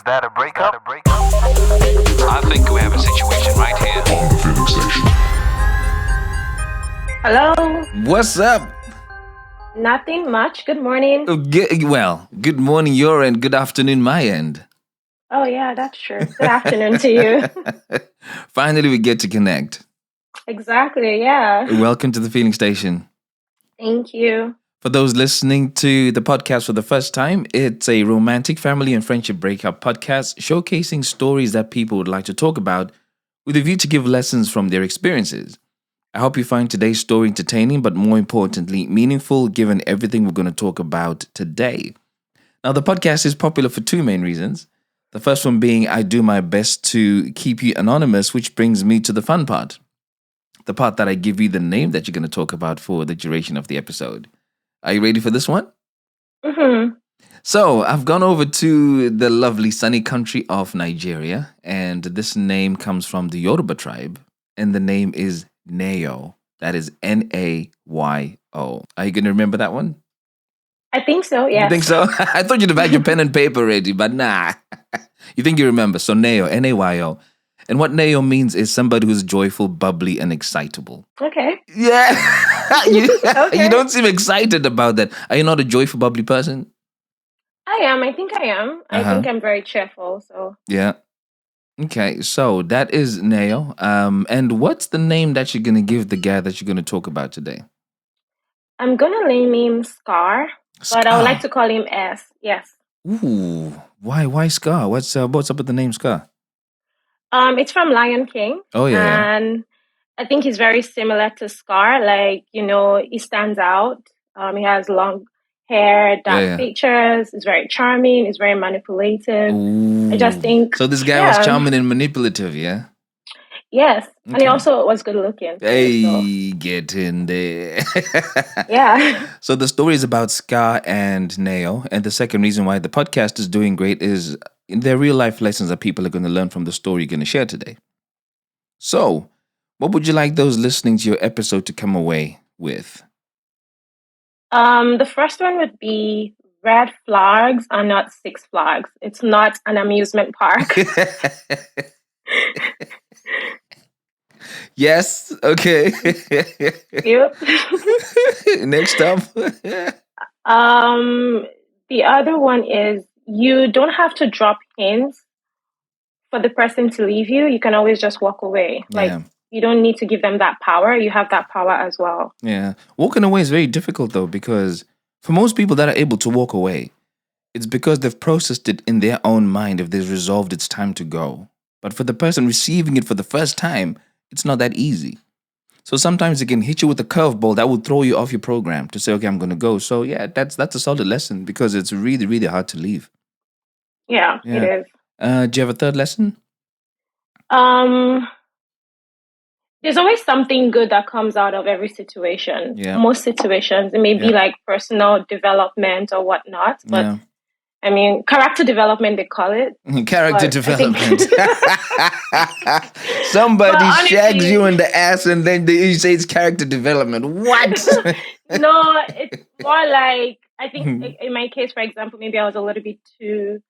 that a breakup? I think we have a situation right here. On the filling station. Hello. What's up? Nothing much. Good morning. Good morning your end, good afternoon my end. Oh, yeah, that's true. Good afternoon to you. Finally, we get to connect. Exactly, yeah. Welcome to the Feeling Station. Thank you. For those listening to the podcast for the first time, it's a romantic family and friendship breakup podcast showcasing stories that people would like to talk about with a view to give lessons from their experiences. I hope you find today's story entertaining, but more importantly, meaningful given everything we're going to talk about today. Now, the podcast is popular for two main reasons. The first one being I do my best to keep you anonymous, which brings me to the fun part. The part that I give you the name that you're going to talk about for the duration of the episode. Are you ready for this one? Mm-hmm. So, I've gone over to the lovely sunny country of Nigeria, and this name comes from the Yoruba tribe, and the name is Neo. That is Nayo. Are you going to remember that one? I think so, yes. You think so? I thought you'd have had your pen and paper ready, but nah. You think you remember. So Neo, Nayo. And what Neo means is somebody who's joyful, bubbly, and excitable. Okay. Yeah. you Okay. don't seem excited about that. Are you not a joyful, bubbly person? I am. I think I am. I think I'm very cheerful, so. Yeah. Okay, so that is Neo. And what's the name that you're going to give the guy that you're going to talk about today? I'm going to name him Scar, but I would like to call him S. Yes. Ooh, why Scar? What's up with the name Scar? It's from Lion King. Oh, yeah. And I think he's very similar to Scar. Like, he stands out. He has long hair, dark features. He's very charming. He's very manipulative. Ooh. I just think... So this guy was charming and manipulative, yeah? Yes. Okay. And he also was good looking. Hey, get in there. Yeah. So the story is about Scar and Neo. And the second reason why the podcast is doing great is they're real life lessons that people are going to learn from the story you're going to share today. So, what would you like those listening to your episode to come away with? The first one would be red flags are not Six Flags. It's not an amusement park. Yes, okay. Yep. Next up. The other one is you don't have to drop hints for the person to leave you. You can always just walk away. Like, you don't need to give them that power. You have that power as well. Yeah. Walking away is very difficult, though, because for most people that are able to walk away, it's because they've processed it in their own mind if they've resolved it's time to go. But for the person receiving it for the first time, it's not that easy. So sometimes it can hit you with a curveball that will throw you off your program to say, okay, I'm going to go. So yeah, that's a solid lesson because it's really, really hard to leave. Yeah. It is. Do you have a third lesson? There's always something good that comes out of every situation. Yeah. Most situations, it may be like personal development or whatnot, but I mean, character development, they call it. Character development. Somebody shags you in the ass and then you say it's character development. What? No, it's more like, I think in my case, for example, maybe I was a little bit too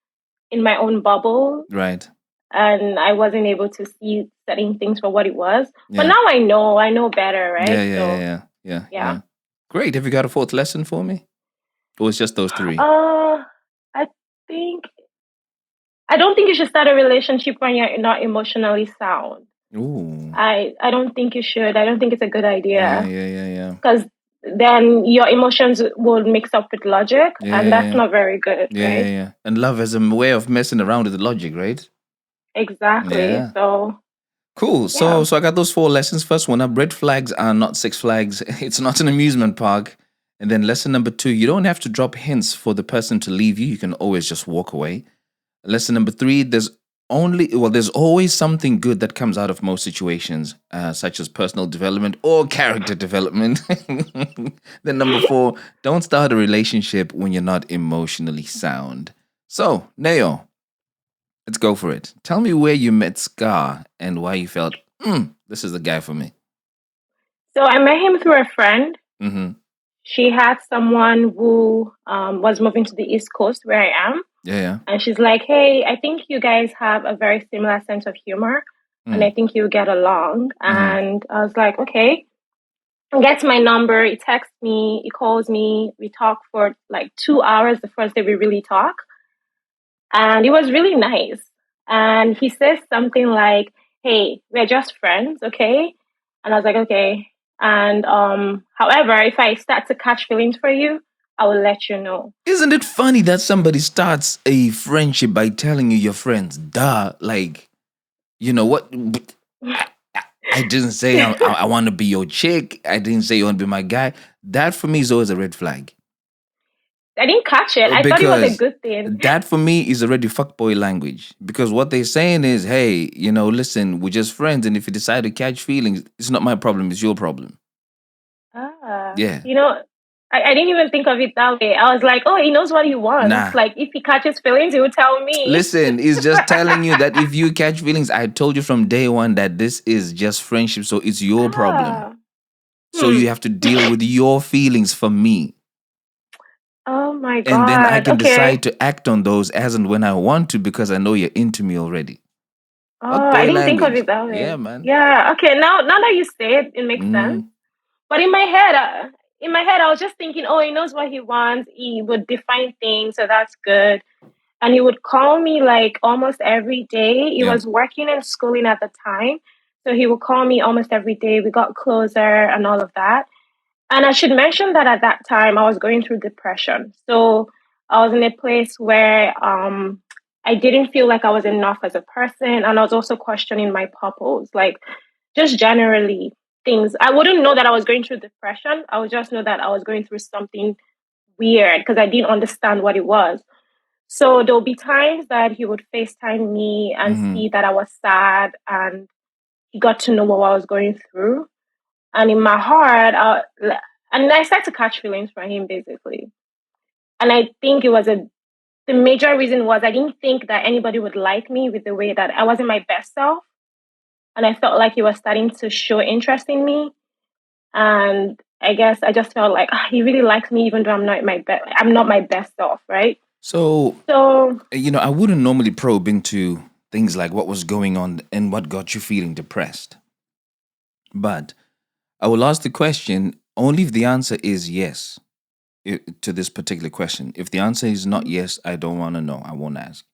in my own bubble. Right. And I wasn't able to see certain things for what it was. Yeah. But now I know better, right? Yeah. Great. Have you got a fourth lesson for me? Or it's just those three? I don't think you should start a relationship when you're not emotionally sound. Ooh. I don't think you should. I don't think it's a good idea. Yeah. Because then your emotions will mix up with logic, and that's not very good, right? Yeah. And love is a way of messing around with the logic, right? Exactly. Yeah. So cool. So I got those 4 lessons. First one up, red flags are not Six Flags. It's not an amusement park. And then lesson number 2, you don't have to drop hints for the person to leave you. You can always just walk away. Lesson number 3, there's always something good that comes out of most situations, such as personal development or character development. Then number 4, don't start a relationship when you're not emotionally sound. So, Neo, let's go for it. Tell me where you met Scar and why you felt, this is the guy for me. So I met him through a friend. Mm-hmm. She had someone who was moving to the East Coast where I am. Yeah. And she's like, hey, I think you guys have a very similar sense of humor. And I think you get along. And I was like, okay. He gets my number. He texts me. He calls me. We talk for like 2 hours the first day we really talk. And it was really nice. And he says something like, hey, we're just friends, okay? And I was like, okay. And however, if I start to catch feelings for you, I will let you know. Isn't it funny that somebody starts a friendship by telling you you're friends? Duh. Like, you know what? I didn't say I want to be your chick. I didn't say you want to be my guy. That for me is always a red flag. I didn't catch it. I thought it was a good thing. That for me is already fuckboy language. Because what they're saying is, hey, listen, we're just friends. And if you decide to catch feelings, it's not my problem. It's your problem. Yeah. I didn't even think of it that way. I was like, oh, he knows what he wants. Nah. Like, if he catches feelings, he will tell me. Listen, he's just telling you that if you catch feelings, I told you from day one that this is just friendship. So it's your problem. So you have to deal with your feelings for me. Oh my God. And then I can decide to act on those as and when I want to because I know you're into me already. Oh, I didn't think of it that way. Yeah, man. Yeah. Okay. Now that you say it, it makes sense. But in my head, I was just thinking, oh, he knows what he wants. He would define things, so that's good. And he would call me like almost every day. He was working and schooling at the time, so he would call me almost every day. We got closer and all of that. And I should mention that at that time, I was going through depression. So I was in a place where I didn't feel like I was enough as a person. And I was also questioning my purpose, like just generally things. I wouldn't know that I was going through depression. I would just know that I was going through something weird because I didn't understand what it was. So there'll be times that he would FaceTime me and see that I was sad, and he got to know what I was going through. And in my heart, I started to catch feelings for him basically. And I think the major reason was I didn't think that anybody would like me with the way that I wasn't my best self. And I felt like he was starting to show interest in me. And I guess I just felt like he really likes me even though I'm not my best self, right? So I wouldn't normally probe into things like what was going on and what got you feeling depressed. But I will ask the question only if the answer is yes to this particular question. If the answer is not yes, I don't want to know. I won't ask.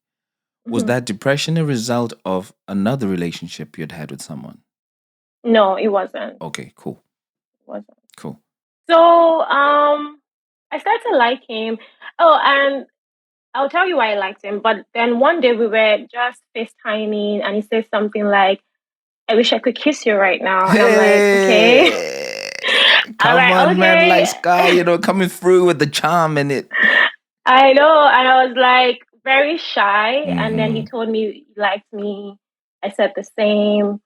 Was that depression a result of another relationship you'd had with someone? No, it wasn't. Okay, cool. It wasn't. Cool. So I started to like him. Oh, and I'll tell you why I liked him. But then one day we were just FaceTiming and he said something like, I wish I could kiss you right now. And I'm like, okay. Come on, man, like Sky, coming through with the charm in it. I know. And I was like very shy. And then he told me he liked me. I said the same.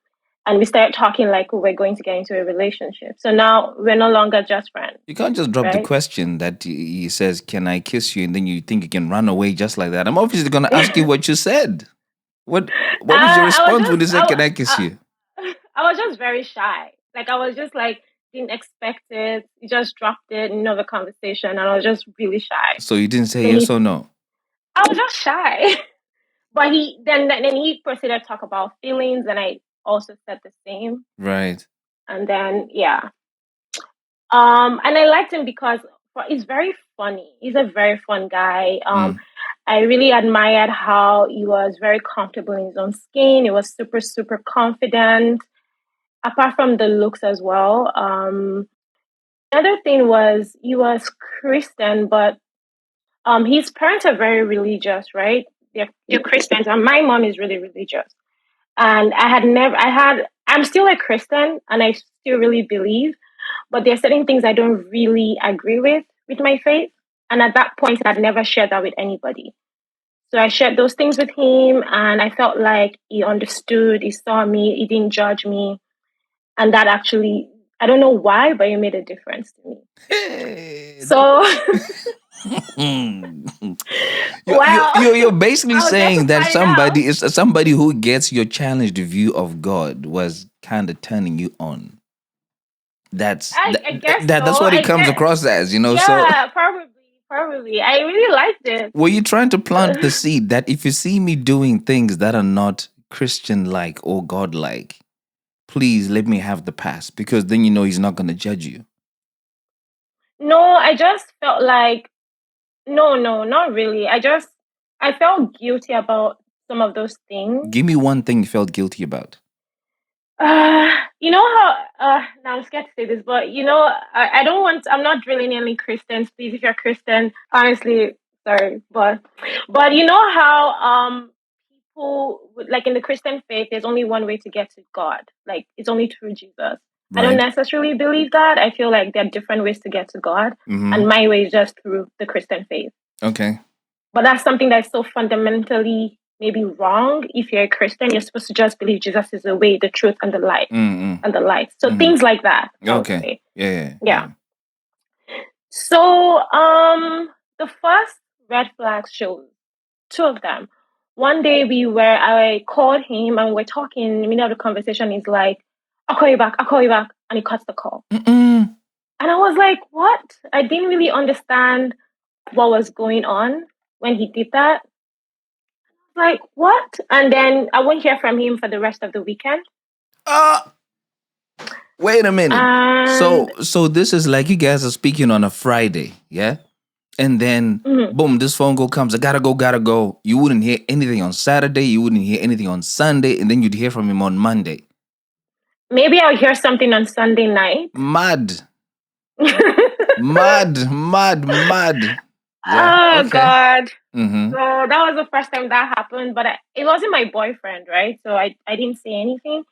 And we started talking like we were going to get into a relationship. So now we're no longer just friends. You can't just drop the question that he says, can I kiss you? And then you think you can run away just like that. I'm obviously going to ask you what you said. What was your response when he said, can I kiss you? I was just very shy. Like, I was just like, didn't expect it. He just dropped it in the conversation. And I was just really shy. So you didn't say yes or no? I was just shy. But then he proceeded to talk about feelings. And I also said the same. Right. And then, yeah. And I liked him because he's very funny. He's a very fun guy. I really admired how he was very comfortable in his own skin. He was super, super confident, apart from the looks as well. Another thing was he was Christian, but his parents are very religious, right? They're Christians, and my mom is really religious. And I'm still a Christian, and I still really believe, but there are certain things I don't really agree with my faith. And at that point, I'd never shared that with anybody. So I shared those things with him, and I felt like he understood, he saw me, he didn't judge me. And that actually, I don't know why, but it made a difference to me. Hey, so you're basically saying that somebody who gets your challenged view of God was kind of turning you on. I guess that's what it comes across as, Yeah, probably. Probably. I really liked it. Were you trying to plant the seed that if you see me doing things that are not Christian-like or God-like, please let me have the pass, because then you know he's not going to judge you? No, I just felt like, no, not really. I felt guilty about some of those things. Give me one thing you felt guilty about. You know how, now I'm scared to say this, but I don't want, I'm not drilling any Christians. Please, if you're Christian, honestly, sorry, but you know how, people, like in the Christian faith, there's only one way to get to God. Like, it's only through Jesus. I don't Right. necessarily believe that. I feel like there are different ways to get to God, and my way is just through the Christian faith. Okay. But that's something that's so fundamentally maybe wrong. If you're a Christian, you're supposed to just believe Jesus is the way, the truth, and the light, and the light. So things like that. I would say. Yeah. So, the first red flag shows, two of them. One day I called him and we're talking. In the middle of the conversation, he's like, I'll call you back. And he cuts the call. And I was like, what? I didn't really understand what was going on when he did that. Like, what? And then I won't hear from him for the rest of the weekend. Wait a minute. So this is like you guys are speaking on a Friday, yeah? And then, boom, this phone call comes. I gotta go. You wouldn't hear anything on Saturday. You wouldn't hear anything on Sunday. And then you'd hear from him on Monday. Maybe I'll hear something on Sunday night. Mad. Mad. Yeah, okay. God. So that was the first time that happened. But it wasn't my boyfriend, right? So I didn't say anything.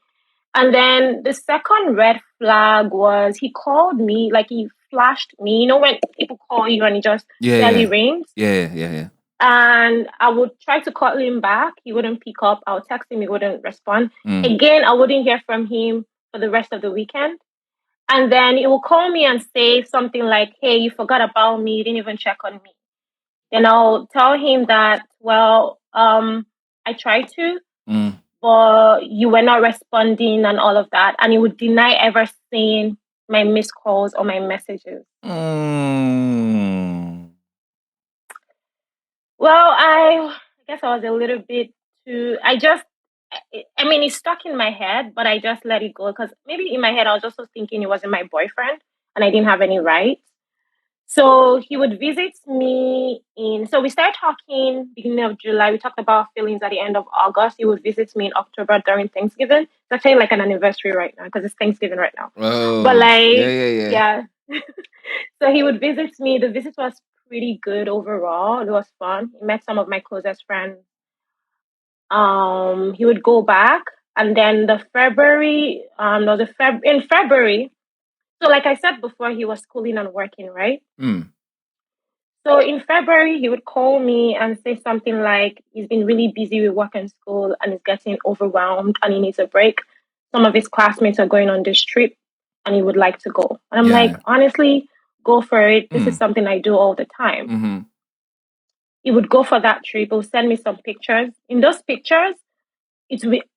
And then the second red flag was he called me, like he flashed me. You know when people call you and it just barely rings? Yeah. And I would try to call him back. He wouldn't pick up. I would text him. He wouldn't respond. Again, I wouldn't hear from him for the rest of the weekend. And then he will call me and say something like, hey, you forgot about me. You didn't even check on me. Then I'll tell him that, well, I tried to, but you were not responding and all of that. And he would deny ever seeing my missed calls or my messages. Well, I guess I was a little bit too, it stuck in my head, but I just let it go because maybe in my head, I was also thinking it wasn't my boyfriend and I didn't have any rights. So he would visit me so we started talking beginning of July. We talked about feelings at the end of August. He would visit me in October during Thanksgiving. It's actually like an anniversary right now because it's Thanksgiving right now. Oh, but yeah. So he would visit me. The visit was pretty good overall. It was fun. He met some of my closest friends. He would go back, and then in February. So, like I said before, he was schooling and working, right? So in February, he would call me and say something like he's been really busy with work and school and is getting overwhelmed and he needs a break. Some of his classmates are going on this trip and he would like to go. And I'm like, honestly, go for it. This is something I do all the time. He would go for that trip. He would send me some pictures. In those pictures,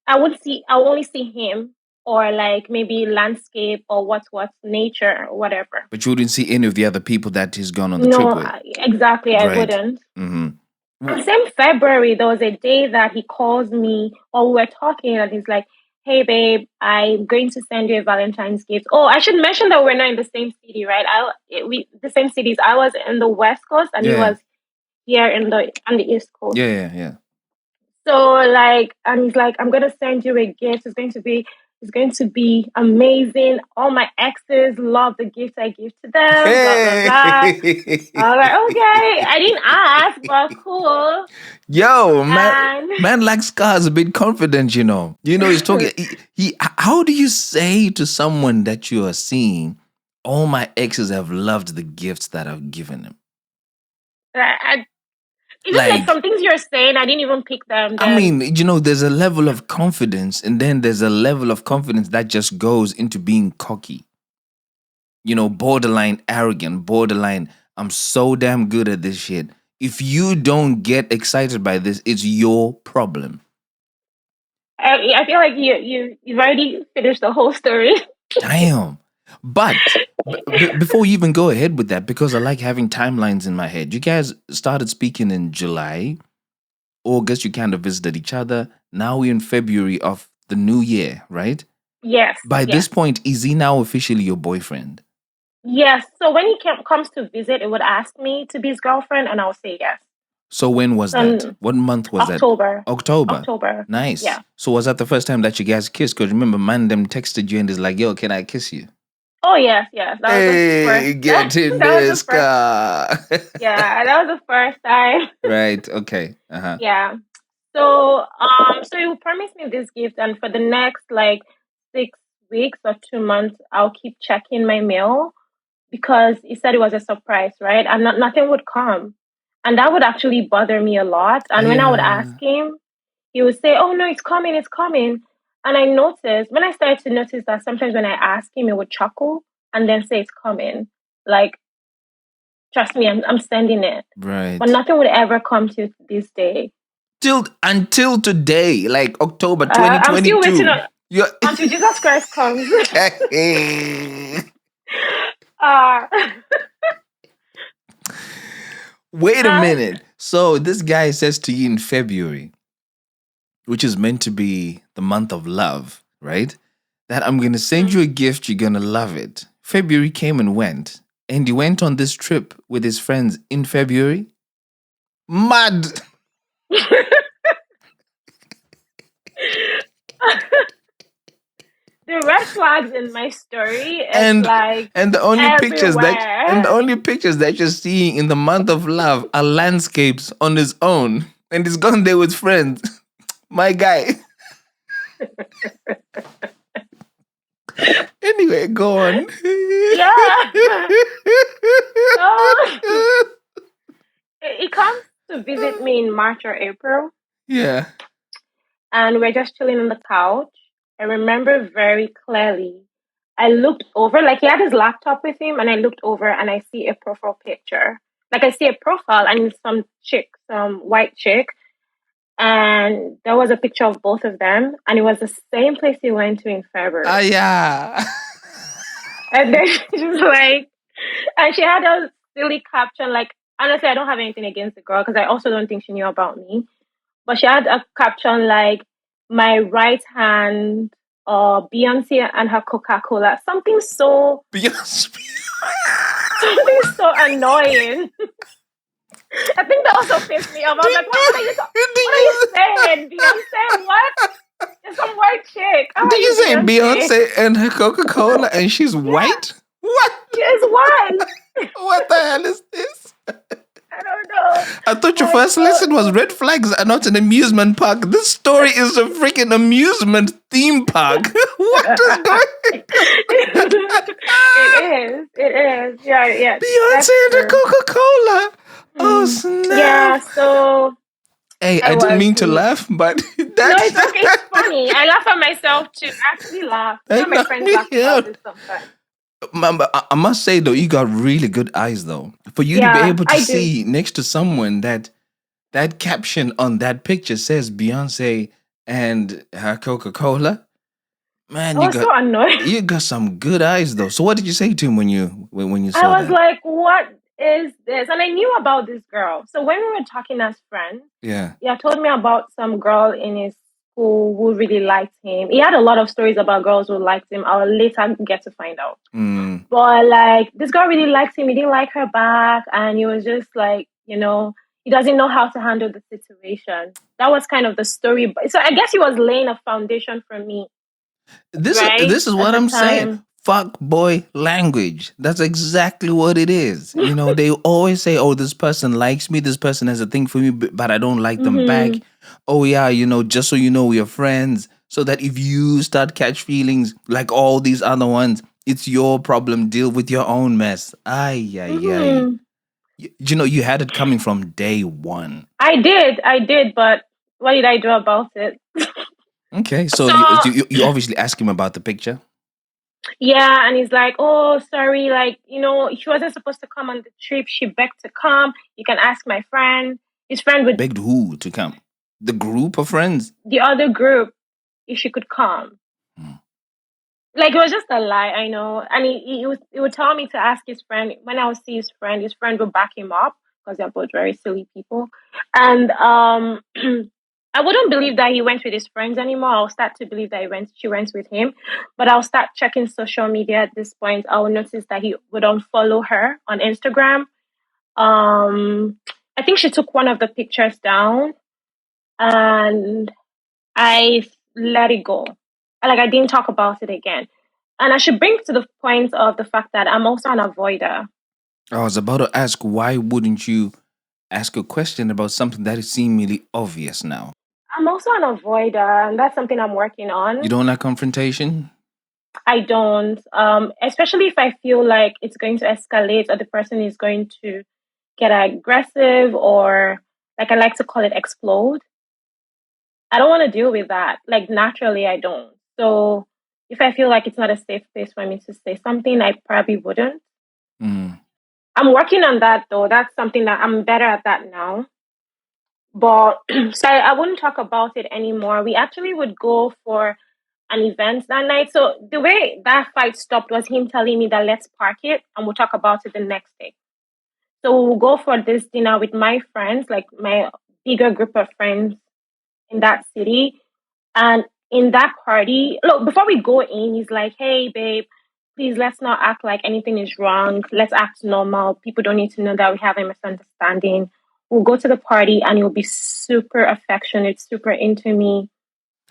I'll only see him or like maybe landscape or what's nature or whatever. But you wouldn't see any of the other people that he's gone on the trip with. Exactly, right. I wouldn't. And same February, there was a day that he calls me or we were talking and he's like, hey babe, I'm going to send you a Valentine's gift. Oh, I should mention that we're not in the same city, right? The same cities. I was in the West Coast and he was here on the East Coast. Yeah. So and he's like, I'm gonna send you a gift. It's going to be amazing. All my exes love the gifts I give to them. Blah blah blah. I was like, okay. I didn't ask, but cool. Yo, man like Scar's a bit confident, you know. He's talking. How do you say to someone that you are seeing, all my exes have loved the gifts that I've given them? Even like some things you're saying, I didn't even pick them. I mean, there's a level of confidence, and then there's a level of confidence that just goes into being cocky. Borderline arrogant, borderline, I'm so damn good at this shit. If you don't get excited by this, it's your problem. I feel like you've already finished the whole story. Damn. But before you even go ahead with that, because I like having timelines in my head, you guys started speaking in July, August, you kind of visited each other. Now we're in February of the new year, right? Yes, By this yes, point, is he now officially your boyfriend? yes. So when he comes to visit, it would ask me to be his girlfriend, and I'll say yes. So when was that? So What month was that? October, October. October. Nice. Yeah. So was that the first time that you guys kissed? Because remember, man, them texted you and is like, "Yo, can I kiss you?" Oh yes, yes. That was the first. Hey, get in That was the this first. car. Yeah, that was the first time. Right. Okay. Uh huh. Yeah. So you promised me this gift, and for the next like 6 weeks or 2 months, I'll keep checking my mail because he said it was a surprise, right? And nothing would come, and that would actually bother me a lot. And when I would ask Yeah. him, he would say, "Oh no, it's coming, it's coming." And I noticed when I started to notice that sometimes when I ask him, he would chuckle and then say it's coming. Like, trust me, I'm sending it, but Right. nothing would ever come to this day. Till until today, like October I'm still waiting 2022. You're until Jesus Christ comes. uh, Wait a uh, minute. So this guy says to you in February, which is meant to be the month of love, right? That I'm going to send you a gift, you're going to love it. February came and went, and he went on this trip with his friends in February. Mad. the red flags in my story is And like and the only pictures that and the everywhere. only pictures that you're seeing in the month of love are landscapes on his own. And he's gone there with friends. My guy. Anyway, go on. Yeah. So he comes to visit me in March or April, Yeah. and we're just chilling on the couch. I remember very clearly. I looked over, like he had his laptop with him, and I looked over and I see a profile picture. Like I see a profile and it's some chick, some white chick, and there was a picture of both of them, and it was the same place he went to in Ah, February. yeah. And then she's like, and she had a silly caption, like, honestly, I don't have anything against the girl because I also don't think she knew about me. But she had a caption like, my right hand, Beyonce and her Coca Cola. Beyonce. Something so annoying. I think that also pissed me off. I was like, what are you saying, Beyonce? What? It's some white chick. How are Did you, you say Beyonce? Beyonce and her Coca-Cola and she's Yeah, white? What? she is white. What the hell is this? I don't know. I thought your Like, first lesson was red flags are not an amusement park. This story is a freaking amusement theme park. What is going it is. It is. Yeah, yeah. Beyonce That's and her true. Coca-Cola. Oh, Mm. Yeah, snap. so Hey, I I didn't was mean to laugh, but no, that, it's okay, it's funny. I laugh at myself too. I actually laugh. Me that and my knocked friends me laugh about out. this sometimes. But I must say though, you got really good eyes though. For you to be Yeah, able to I do. see next to someone that caption on that picture says Beyonce and her Coca-Cola. Man, I was so annoyed. you got some good eyes though. So what did you say to him when you I saw was that? like, what is this? And I knew about this girl. So when we were talking as friends, Yeah. he had told me about some girl in his school who really liked him. He had a lot of stories about girls who liked him. I'll later get to find out. Mm. But like this girl really liked him. He didn't like her back, and he was just like, he doesn't know how to handle the situation. That was kind of the story. So I guess he was laying a foundation for me, right? This is At what the I'm saying. time. Fuck boy language. That's exactly what it is. You know, they always say, "Oh, this person likes me. This person has a thing for me, but I don't like them back." Hmm. Oh yeah, just so you know, we're friends. So that if you start catch feelings like all these other ones, it's your problem. Deal with your own mess. Ay ay ay. Hmm. You had it coming from day one. I did, but what did I do about it? Okay, so So you obviously ask him about the picture. yeah, and he's like, "Oh, sorry, like she wasn't supposed to come on the trip. She begged to come. You can ask my friend. His friend would Begged who to come? The group of friends. the other group if she could come." Hmm. Like it was just a lie, I know. And he would tell me to ask his friend. When I would see his friend would back him up because they're both very silly people. And I wouldn't believe that he went with his friends anymore. I'll start to believe that she went with him. But I'll start checking social media at this point. I'll notice that he would unfollow her on Instagram. I think she took one of the pictures down and I let it go. Like I didn't talk about it again. And I should bring to the point of the fact that I'm also an avoider. I was about to ask, why wouldn't you ask a question about something that is seemingly obvious now? I'm also an avoider, and that's something I'm working You on. don't like confrontation? I don't, especially if I feel like it's going to escalate or the person is going to get aggressive or, like I like to call it, explode. I don't want to deal with that. Like naturally, I don't. So if I feel like it's not a safe place for me to say something, I probably wouldn't. Mm. I'm working on that though. That's something that I'm better at that now. But so I wouldn't talk about it anymore. We actually would go for an event that night. So the way that fight stopped was him telling me that let's park it and we'll talk about it the next day. So we'll go for this dinner with my friends, like my bigger group of friends in that city. And in that party, look, before we go in, he's like, hey, babe, please let's not act like anything is wrong. Let's act normal. People don't need to know that we have a misunderstanding. We'll go to the party and he'll be super affectionate, super into me,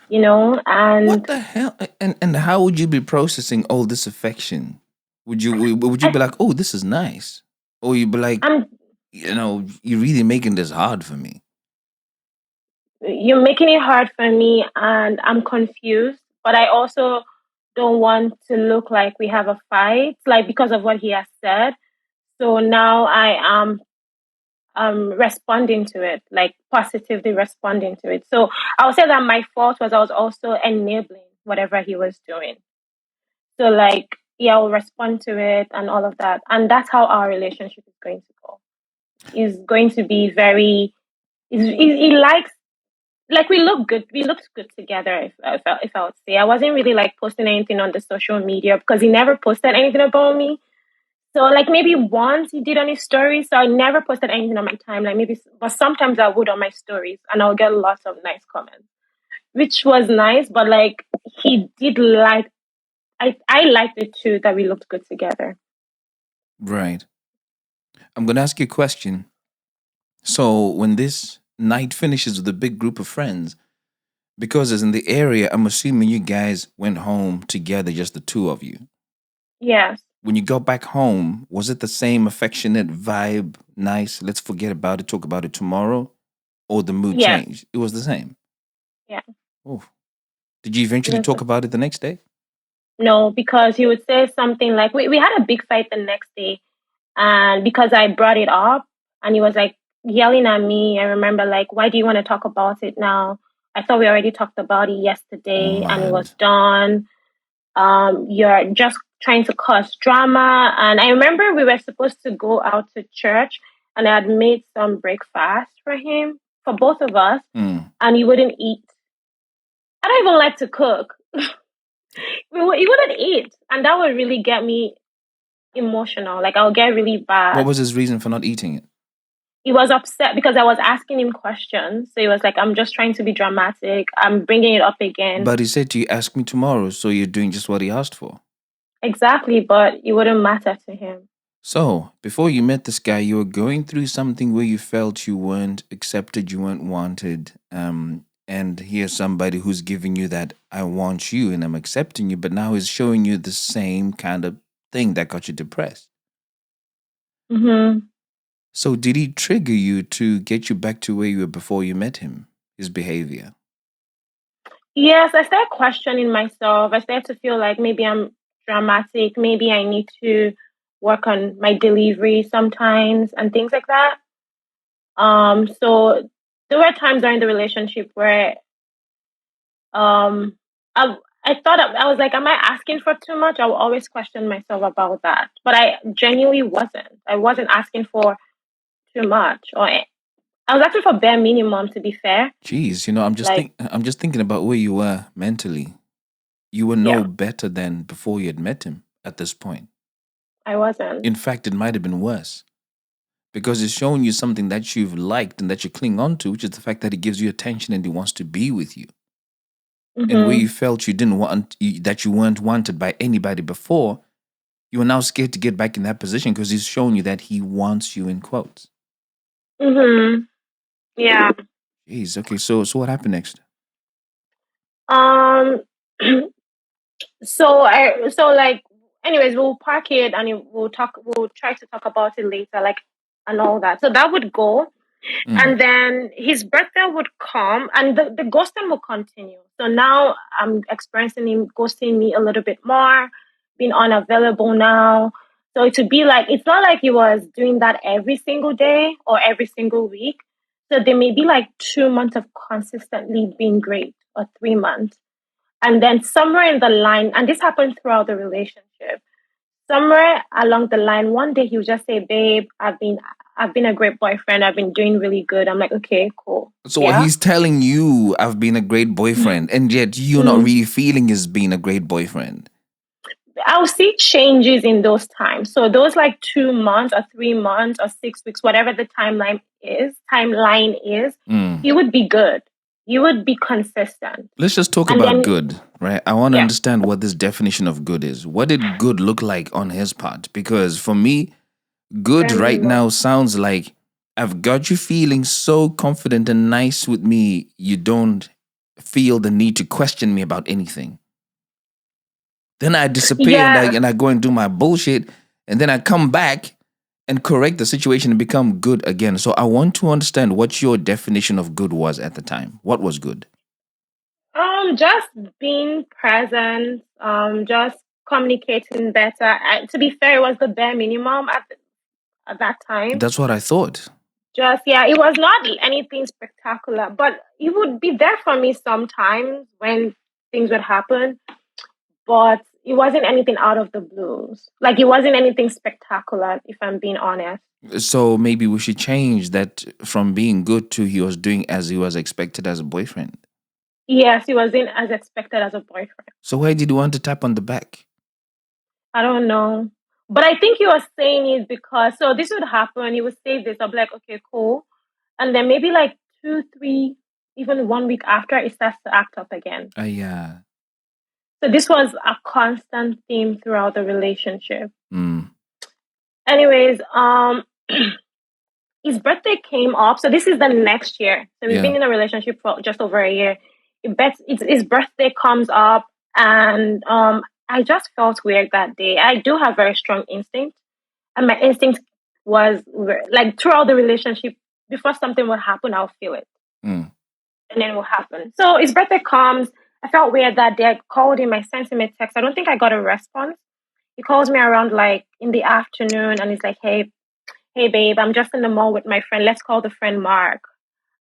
What and the hell? And how would you be processing all this affection? Would you be like, oh, this is nice, or you be like, I'm you're really making this hard for me? you're making it hard for me and I'm confused, but I also don't want to look like we have a fight, like because of what he has said. So now I am responding to it, like positively responding to it. So I would say that my fault was I was also enabling whatever he was doing. So like yeah, I'll respond to it and all of that. And that's how our relationship is going to go. Is going to be very he likes like we look good. We looked good together. If I would say, I wasn't really like posting anything on the social media because he never posted anything about me. So like maybe once he did on his stories. So I never posted anything on my timeline. Maybe, but sometimes I would on my stories, and I'll get lots of nice comments, which was nice. But like he did like I liked it too that we looked good together. Right. I'm gonna ask you a question. So when this night finishes with a big group of friends, because it's in the area, I'm assuming you guys went home together, just the two of you. Yes. When you got back home, was it the same affectionate vibe? Nice. Let's forget about it. Talk about it tomorrow, or the mood Yes. changed? It was the same. Yeah. Oh, did you eventually Yes. talk about it the next day? No, because he would say something like we had a big fight the next day. And because I brought it up and he was like yelling at me, I remember like, why do you want to talk about it now? I thought we already talked about it yesterday and it was Mad. done. You're just trying to cause drama. And I remember we were supposed to go out to church and I had made some breakfast for him, for both of us, Mm. and he wouldn't eat. I don't even like to cook. He wouldn't eat. And that would really get me emotional. Like I'll get really What bad. was his reason for not eating it? He was upset because I was asking him questions. So he was like, I'm just trying to be dramatic. I'm bringing it up again. But he said to you, ask me tomorrow. So you're doing just what he asked for. Exactly, but it wouldn't matter to him. So before you met this guy, you were going through something where you felt you weren't accepted, you weren't wanted. And here's somebody who's giving you that I want you and I'm accepting you, but now he's showing you the same kind of thing that got you depressed. Hmm. So did he trigger you to get you back to where you were before you met him? His behavior. Yes, I started questioning myself. I started to feel like maybe I'm dramatic. Maybe I need to work on my delivery sometimes and things like that. So there were times during the relationship where Um, I thought I was like, am I asking for too much? I will always question myself about that, but I genuinely wasn't. I wasn't asking for too much, or I was asking for bare minimum. To be fair, Jeez, like I'm just thinking about where you were mentally. you were no better than before you had met him at this point. I wasn't. In fact, it might have been worse because it's showing you something that you've liked and that you cling on to, which is the fact that he gives you attention and he wants to be with you. And where you felt you didn't want, that you weren't wanted by anybody before, you are now scared to get back in that position because he's shown you that he wants you, in quotes. Yeah. Jeez. Okay. So what happened next? Um. Anyways, we'll park it and we'll talk. We'll try to talk about it later, like, and all that. So that would go, and then his birthday would come, and the ghosting will continue. So now I'm experiencing him ghosting me a little bit more, being unavailable now. So it would be like, it's not like he was doing that every single day or every single week. So there may be like 2 months of consistently being great, or 3 months. And then somewhere in the line, and this happened throughout the relationship, somewhere along the line, one day he would just say, "Babe, I've been a great boyfriend. I've been doing really good." I'm like, "Okay, cool." So he's telling you, "I've been a great boyfriend," and yet you're not really feeling he's being a great boyfriend. I'll see changes in those times. So those like 2 months or 3 months or 6 weeks, whatever the timeline is, he would be good. He would be consistent. Let's just talk about good, right? I want to understand what this definition of good is. What did good look like on his part? Because for me, good right now sounds like, I've got you feeling so confident and nice with me, you don't feel the need to question me about anything. Then I disappear and I go and do my bullshit, and then I come back and correct the situation and become good again. So I want to understand what your definition of good was at the time. What was good? Just being present, just communicating better. To be fair, it was the bare minimum at that time. That's what I thought. It was not anything spectacular, but he would be there for me sometimes when things would happen. But it wasn't anything out of the blues. Like, it wasn't anything spectacular, if I'm being honest. So maybe we should change that from being good to he was doing as he was expected as a boyfriend. Yes, he wasn't as expected as a boyfriend. So why did you want to tap on the back? I don't know. But I think he was saying it because, so this would happen, he would say this, I'll be like, okay, cool. And then maybe like 2, 3, even 1 week after, it starts to act up again. Yeah. So this was a constant theme throughout the relationship. Anyways, his birthday came up. So this is the next year. So we've been in a relationship for just over a year. His birthday comes up, and I just felt weird that day. I do have very strong instinct, and my instinct was like throughout the relationship, before something would happen, I'll feel it, and then it will happen. So his birthday comes. I felt weird that day. I called him. I sent him a text. I don't think I got a response. He calls me around like in the afternoon, and he's like, "Hey, babe, I'm just in the mall with my friend. Let's call the friend Mark."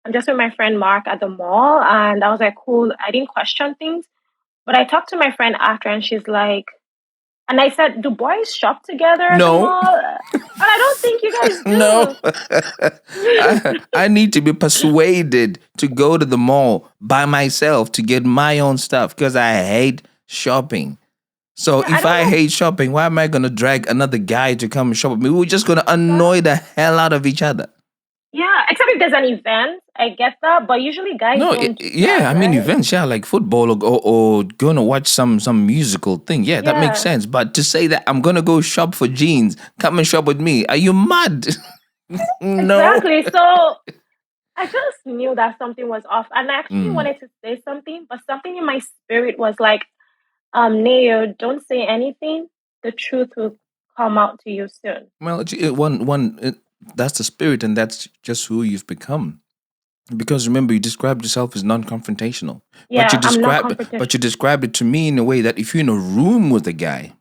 I'm just with my friend Mark at the mall. And I was like, cool. I didn't question things. But I talked to my friend after, and she's like, and I said, do boys shop together at the mall? But I don't think you guys do. No. I need to be persuaded to go to the mall by myself to get my own stuff because I hate shopping. So if I hate shopping, why am I going to drag another guy to come shop with me? We're just going to annoy the hell out of each other. Yeah, except if there's an event, I get that. But usually guys don't do that, I mean events, like football or going to watch some musical thing. Yeah, that makes sense. But to say that I'm going to go shop for jeans, come and shop with me, are you mad? No. Exactly. So I just knew that something was off. And I actually wanted to say something, but something in my spirit was like, Neo, don't say anything. The truth will come out to you soon. Well, that's the spirit, and that's just who you've become. Because remember, you described yourself as non-confrontational. Yeah, but you described it to me in a way that if you're in a room with a guy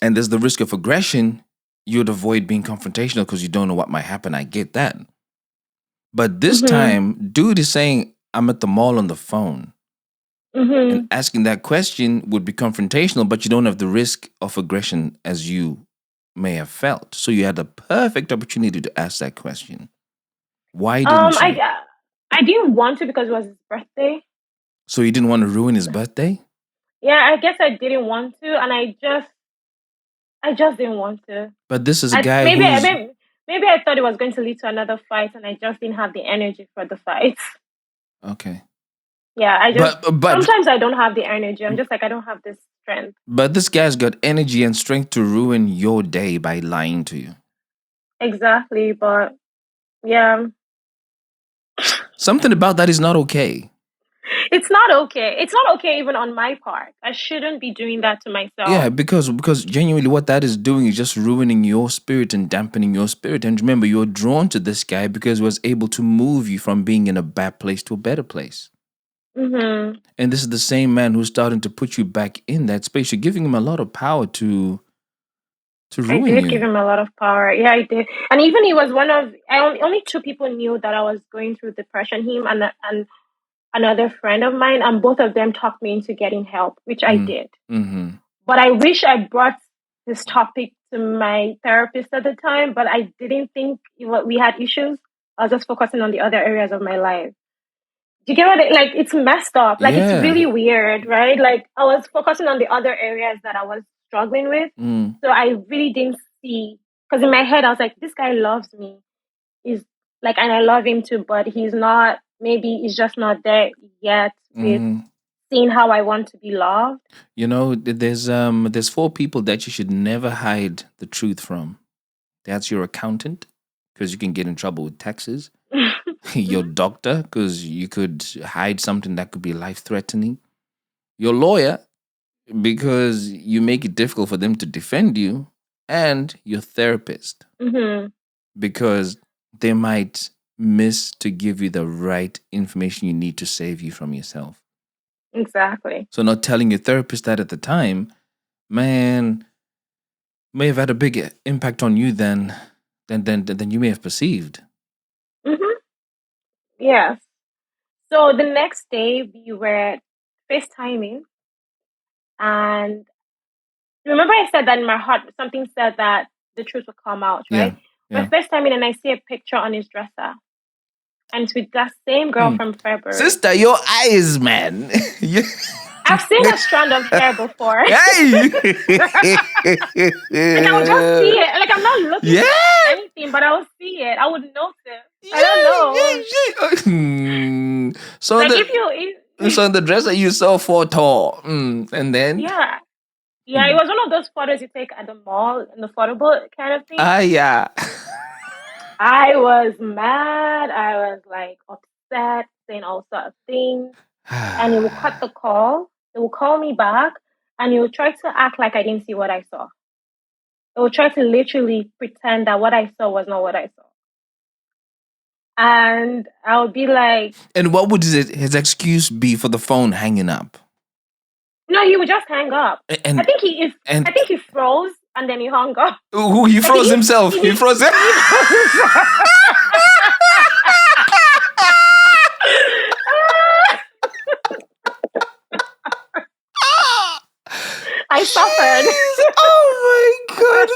and there's the risk of aggression, you'd avoid being confrontational because you don't know what might happen. I get that. But this time, dude is saying, I'm at the mall on the phone. And asking that question would be confrontational, but you don't have the risk of aggression as you may have felt. So you had the perfect opportunity to ask that question. Why didn't you? I didn't want to because it was his birthday. So you didn't want to ruin his birthday? Yeah, I guess I didn't want to, and I just didn't want to. But this is a I guy maybe I who's maybe I thought it was going to lead to another fight, and I just didn't have the energy for the fight. okay. Yeah, I just But sometimes I don't have the energy. I'm just like I don't have this strength. but this guy's got energy and strength to ruin your day by lying to you. Exactly, but yeah, Something about that is not okay. it's not okay. It's not okay even on my part. I shouldn't be doing that to Yeah, myself. because genuinely what that is doing is just ruining your spirit and dampening your spirit. And remember, you're drawn to this guy because he was able to move you from being in a bad place to a better place. Mm-hmm. And this is the same man who's starting to put you back in that space. You're giving him a lot of power to I ruin did give you. him a lot of power. Yeah, I did. And even he was one of only two people knew that I was going through depression. Him and another friend of mine, and both of them talked me into getting help, which I did. Mm-hmm. But I wish I brought this topic to my therapist at the time, but I didn't think we had issues. I was just focusing on the other areas of my life. Do you get what like it's messed up. Like it's Yeah. really weird, right? Like I was focusing on the other areas that I was struggling with. Mm. So I really didn't see because in my head I was like, this guy loves me. He's like and I love him too, but he's not maybe he's just not there yet with Mm-hmm. seeing how I want to be loved. You know, there's four people that you should never hide the truth from. That's your accountant, because you can get in trouble with taxes. Your doctor, because you could hide something that could be life threatening. Your lawyer, because you make it difficult for them to defend you. And your therapist, Mm-hmm. because they might miss to give you the right information you need to save you from yourself. Exactly. So not telling your therapist that at the time, man, may have had a bigger impact on you than you may have perceived. Mm-hmm. Yes. So the next day we were FaceTiming, and remember I said that in my heart something said that the truth would come out, Yeah, right? We're yeah. FaceTiming and I see a picture on his dresser. And it's with that same girl from February. Sister, your eyes, man. I've seen a strand of hair before. Hey. Like I would just see it. Like I'm not looking Yeah. at anything, but I would see it. I would notice. I don't know. So Like the if you so the dress that you saw for tall, and then yeah. Yeah, it was one of those photos you take at the mall in the photo book kind of thing. yeah. I was mad. I was like upset, saying all sorts of things. And he will cut the call. He will call me back and he will try to act like I didn't see what I saw. He will try to literally pretend that what I saw was not what I saw. And I'll be like, And what would his excuse be for the phone hanging up? no, he would just hang up. And I think he froze and then he hung up. he froze himself. He froze it. I suffered. Oh my god!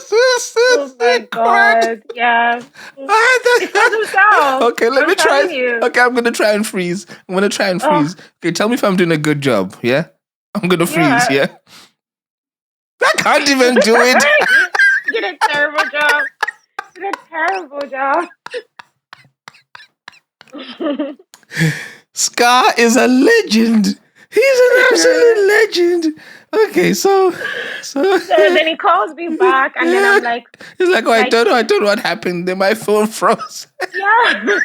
This Oh my god! Yeah, he froze himself. Okay, let me I'm try. telling you. Okay, I'm gonna try and freeze. Oh, Okay, tell me if I'm doing a good job. Yeah, I'm gonna freeze. yeah. Yeah, I can't even do it. You did a terrible job. You did a terrible job. Scar is a legend. He's an absolute legend. Okay, so then he calls me back, and then I'm like, he's like, oh, I don't know what happened. Then my phone froze. yeah.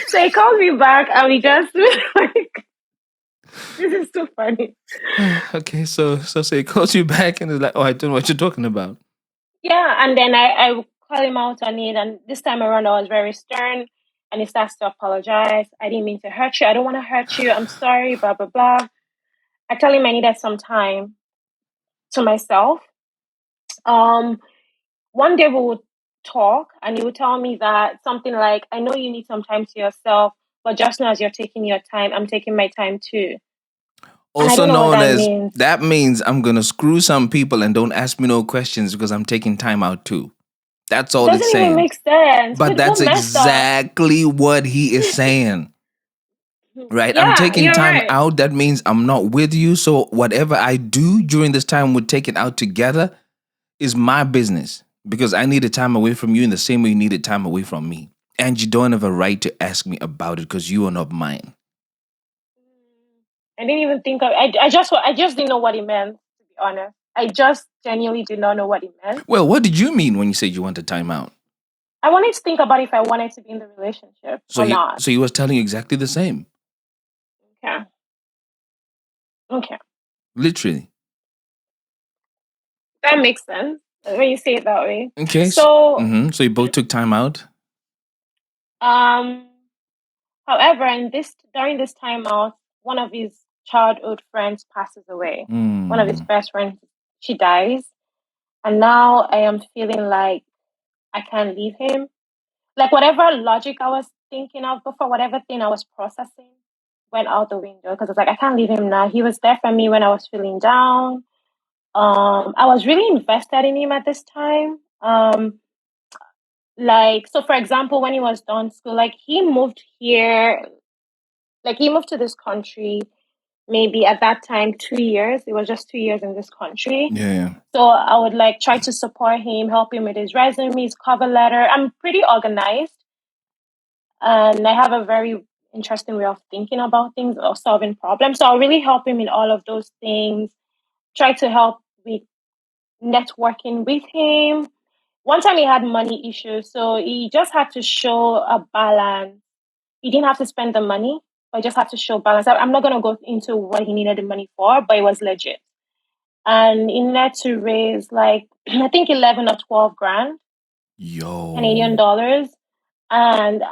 So he calls me back, and we just like, this is too funny. Okay, so he calls you back and is like, oh, I don't know what you're talking about. Yeah, and then I call him out on it, and this time around I was very stern, and he starts to apologize. I didn't mean to hurt you. I don't want to hurt you. I'm sorry. Blah blah blah. I tell him I needed some time to myself. One day we would talk, and he would tell me that something like, "I know you need some time to yourself, but just now as you're taking your time, I'm taking my time too." And I Also don't know what known that as means. that means I'm gonna screw some people and don't ask me no questions because I'm taking time out too. That's It all it's doesn't even saying. make sense. But that's Who messed up? exactly what he is saying. Right? I'm Yeah, taking you're time right. out. That means I'm not with you. So whatever I do during this time, we're taking out together, is my business. Because I needed time away from you in the same way you needed time away from me. And you don't have a right to ask me about it because you are not mine. I didn't even think of. I just didn't know what he meant. To be honest, I just genuinely did not know what he meant. Well, what did you mean when you said you wanted time out? I wanted to think about if I wanted to be in the relationship or not. So he was telling you exactly the same. Okay. Okay. Literally. That makes sense when you say it that way. Okay. So, So you both took time out. um, however, during this time out, one of his childhood friends passes away. One of his best friends, she dies, and now I am feeling like I can't leave him. Like whatever logic I was thinking of before, whatever thing I was processing, went out the window because it's like I can't leave him now. He was there for me when I was feeling down. I was really invested in him at this time. Like so for example, when he was done school, like he moved here, like he moved to this country maybe at that time 2 years. It was just 2 years in this country. Yeah. So I would like try to support him, help him with his resume, his cover letter. I'm pretty organized and I have a very interesting way of thinking about things or solving problems. So I'll really help him in all of those things. Try to help with networking with him. One time he had money issues, so he just had to show a balance. He didn't have to spend the money, but he just had to show balance. I'm not going to go into what he needed the money for, but it was legit. And he needed to raise like, I think 11 or 12 grand Canadian Yo. dollars. And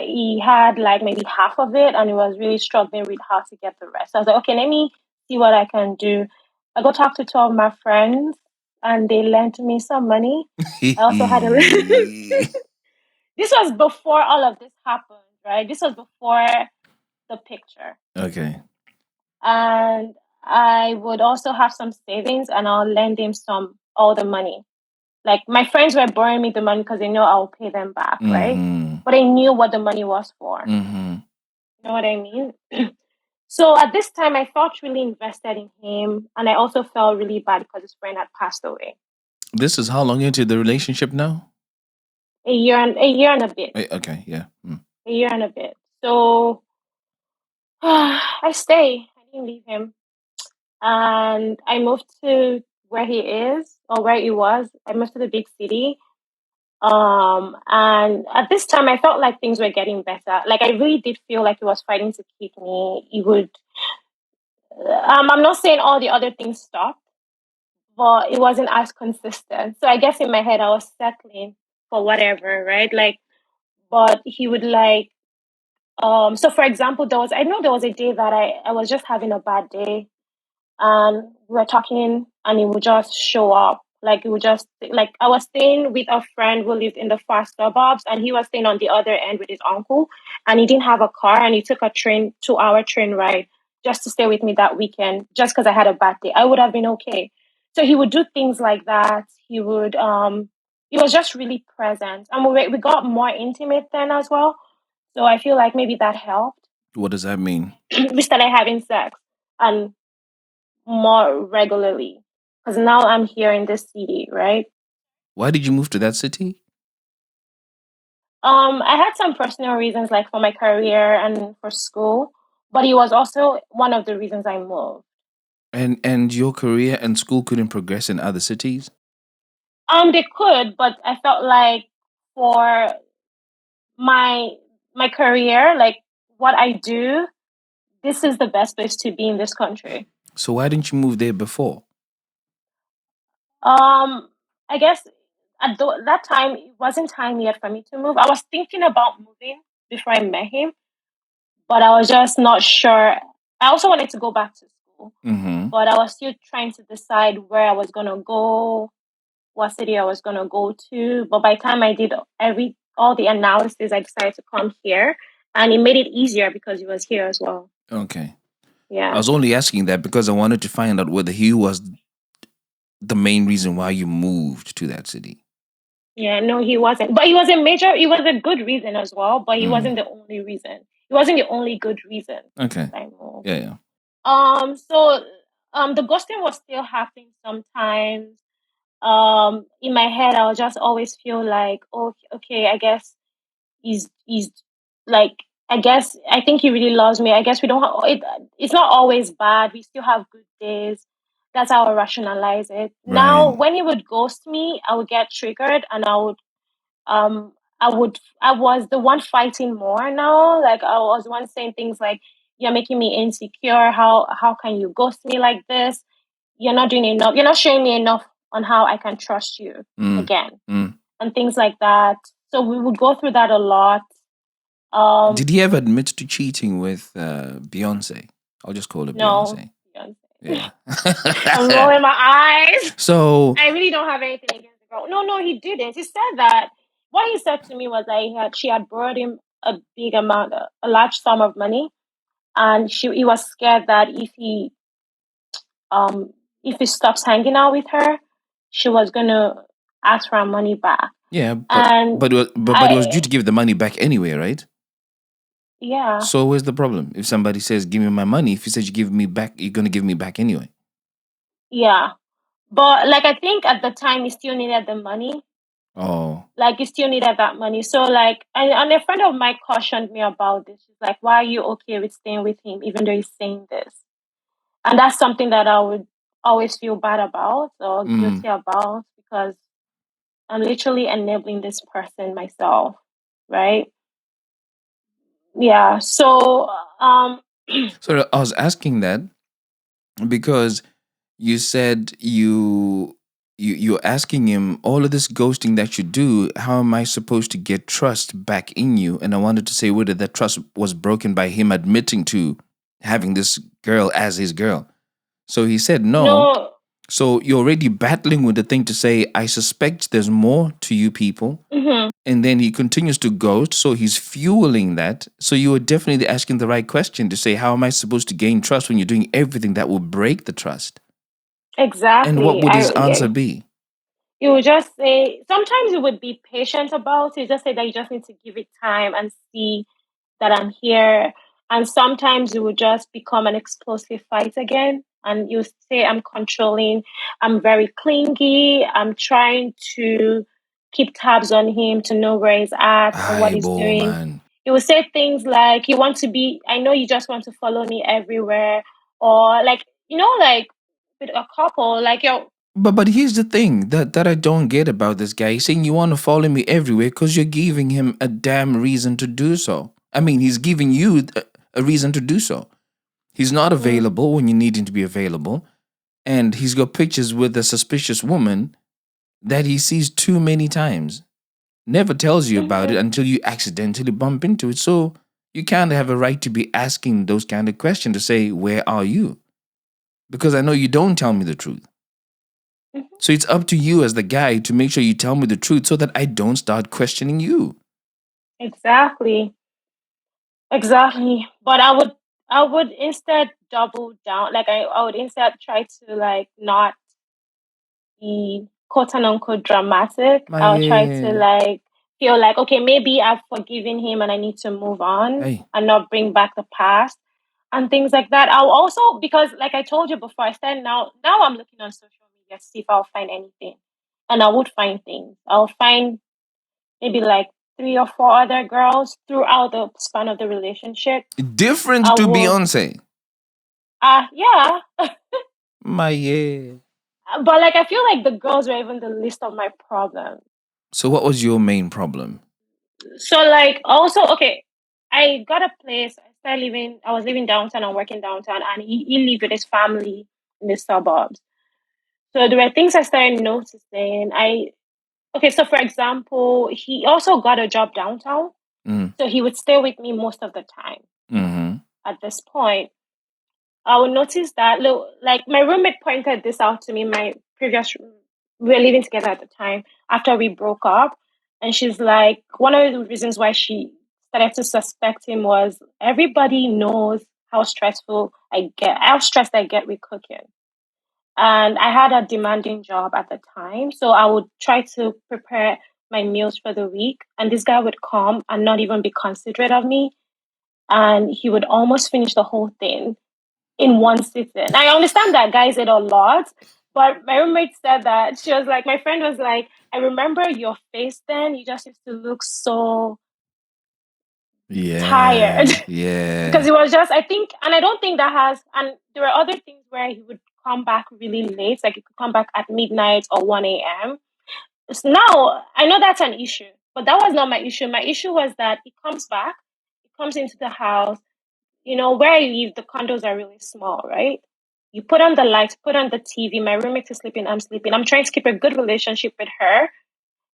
he had like maybe half of it and he was really struggling with how to get the rest. So I was like, okay, let me see what I can do. I go talk to 12 of my friends and they lent me some money. I also had a this was before all of this happened, right? This was before the picture. Okay. And I would also have some savings and I'll lend him all the money. Like my friends were borrowing me the money because they know I'll pay them back, right? But I knew what the money was for. You know what I mean? So at this time, I felt really invested in him, and I also felt really bad because his friend had passed away. This is how long into the relationship now? A year and a bit. Okay, yeah. A year and a bit. So I stay. I didn't leave him, and I moved to where he is or where he was. I moved to the big city. And at this time, I felt like things were getting better. Like I really did feel like he was fighting to keep me. He would. I'm not saying all the other things stopped, but it wasn't as consistent. So I guess in my head, I was settling for whatever, right? Like, but he would like. So for example, I know there was a day that I was just having a bad day, and we were talking and he would just show up. Like it would just like I was staying with a friend who lived in the far suburbs and he was staying on the other end with his uncle and he didn't have a car and he took a 2 hour train ride just to stay with me that weekend just because I had a bad day. I would have been okay. So he would do things like that. He was just really present. And we got more intimate then as well. So I feel like maybe that helped. What does that mean? We started having sex. And more regularly because now I'm here in this city, right? Why did you move to that city? I had some personal reasons, like for my career and for school, but it was also one of the reasons I moved. And your career and school couldn't progress in other cities? They could, but I felt like for my my career, like what I do, this is the best place to be in this country. So why didn't you move there before? I guess that time it wasn't time yet for me to move. I was thinking about moving before I met him, but I was just not sure. I also wanted to go back to school, but I was still trying to decide where I was gonna go, what city I was gonna go to. But by the time I did all the analysis, I decided to come here, and it made it easier because he was here as well. Okay. Yeah. I was only asking that because I wanted to find out whether he was the main reason why you moved to that city. Yeah, no, he wasn't. But it was a good reason as well, but he wasn't the only reason. It wasn't the only good reason. Okay. I know. Yeah. So the ghosting was still happening sometimes. In my head I would just always feel like, oh, okay, I guess he's like, I think he really loves me. I guess we don't have it. It's not always bad. We still have good days. That's how I rationalize it. Now, Right. when he would ghost me, I would get triggered, and um, I was the one fighting more now. Like I was one saying things like, "You're making me insecure. How can you ghost me like this? You're not doing enough. You're not showing me enough on how I can trust you again." And things like that. So we would go through that a lot. Did he ever admit to cheating with Beyonce? I'll just call her No, Beyonce. Beyonce. Yeah. I'm rolling my eyes. So I really don't have anything against the girl. No, he didn't. He said that what he said to me was that she had borrowed him a big amount, a large sum of money, and he was scared that um if he stops hanging out with her, she was gonna ask for her money back. yeah, And but he was due to give the money back anyway, right? yeah, So where's the problem? If somebody says, "Give me my money," if you said you give me back, you're gonna give me back anyway. yeah. But like I think at the time he still needed the money. Oh. Like he still needed that money. So like and a friend of mine cautioned me about this. She's like, why are you okay with staying with him even though he's saying this? And that's something that I would always feel bad about or guilty about because I'm literally enabling this person myself. Right? Yeah. So So I was asking that because you said you're asking him all of this ghosting that you do, how am I supposed to get trust back in you? And I wanted to say whether that trust was broken by him admitting to having this girl as his girl. So he said no. no. So you're already battling with the thing to say, I suspect there's more to you people. Mm-hmm. And then he continues to ghost. So he's fueling that. So you were definitely asking the right question to say, how am I supposed to gain trust when you're doing everything that will break the trust? And what Exactly. would his answer be? You would just say sometimes you would be patient about it. You just say that you just need to give it time and see that I'm here. And sometimes it would just become an explosive fight again. And you say, I'm controlling, I'm very clingy, I'm trying to keep tabs on him to know where he's at and what he's Eyeball, doing. man. You would say things like, I know you just want to follow me everywhere. Or like, like with a couple, like But here's the thing that I don't get about this guy. He's saying you want to follow me everywhere because you're giving him a damn reason to do so. I mean, he's giving you a reason to do so. He's not available when you need him to be available. And he's got pictures with a suspicious woman that he sees too many times. Never tells you about it until you accidentally bump into it. So you kind of have a right to be asking those kind of questions to say, where are you? Because I know you don't tell me the truth. So it's up to you as the guy to make sure you tell me the truth so that I don't start questioning you. exactly. Exactly. But I would instead double down. Like I would instead try to like not be quote unquote dramatic. My I'll try to like feel like, okay, maybe I've forgiven him and I need to move on hey. and not bring back the past and things like that. I'll also because like I told you before, I said now I'm looking on social media to see if I'll find anything. And I would find things. I'll find maybe like three or four other girls throughout the span of the relationship. Different I to will, Beyonce. yeah. My yeah. But like, I feel like the girls were even the least of my problems. So what was your main problem? So like, also, okay, I got a place. I was living downtown and working downtown, and he lived with his family in the suburbs. So there were things I started noticing. Okay, so for example, he also got a job downtown. So he would stay with me most of the time at this point. I would notice that, look, like my roommate pointed this out to me. My previous, we were living together at the time after we broke up, and she's like, one of the reasons why she started to suspect him was everybody knows how stressed I get with cooking, and I had a demanding job at the time, so I would try to prepare my meals for the week, and this guy would come and not even be considerate of me, and he would almost finish the whole thing in one sitting. I understand that guys eat a lot, but my roommate said that she was like, my friend was like, I remember your face then. You just used to look so tired. Yeah. Because it was just, I think, and I don't think that has, and there were other things where he would come back really late, like he could come back at midnight or 1 a.m. So now, I know that's an issue, but that was not my issue. My issue was that he comes back, he comes into the house, where I live, the condos are really small, right? You put on the lights, put on the TV, my roommate is sleeping, I'm sleeping. I'm trying to keep a good relationship with her.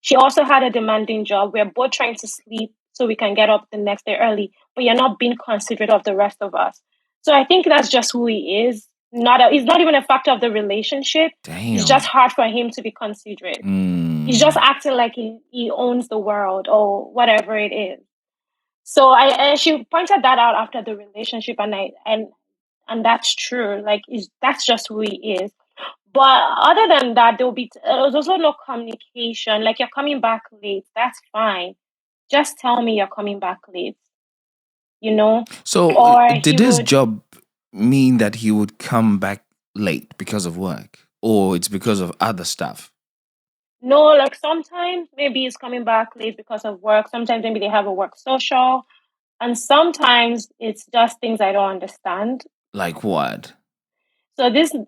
She also had a demanding job. We're both trying to sleep so we can get up the next day early, but you're not being considerate of the rest of us. So I think that's just who he is. It's not even a factor of the relationship. Damn. It's just hard for him to be considerate. He's just acting like he owns the world or whatever it is. So she pointed that out after the relationship, and that's true. Like that's just who he is. But other than that, there's also no communication. Like you're coming back late, that's fine. Just tell me you're coming back late. So Or did his job mean that he would come back late because of work, or it's because of other stuff? No, like sometimes maybe he's coming back late because of work. Sometimes maybe they have a work social. And sometimes it's just things I don't understand. Like what? So can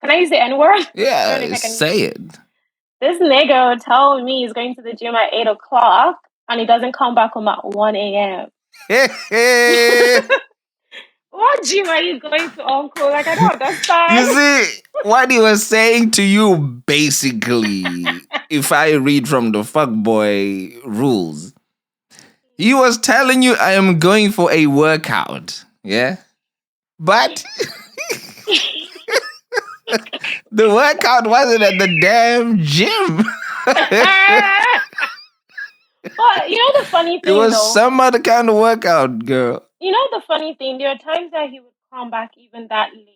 I use the N-word? Yeah, say it. This nigga told me he's going to the gym at 8 o'clock and he doesn't come back home at 1 a.m. What gym are you going to, uncle? Like, I don't understand. You see, what he was saying to you, basically, if I read from the fuckboy rules, he was telling you, I am going for a workout. Yeah? But the workout wasn't at the damn gym. But you know the funny thing, it was some other kind of workout, girl. You know the funny thing, there are times that he would come back even that late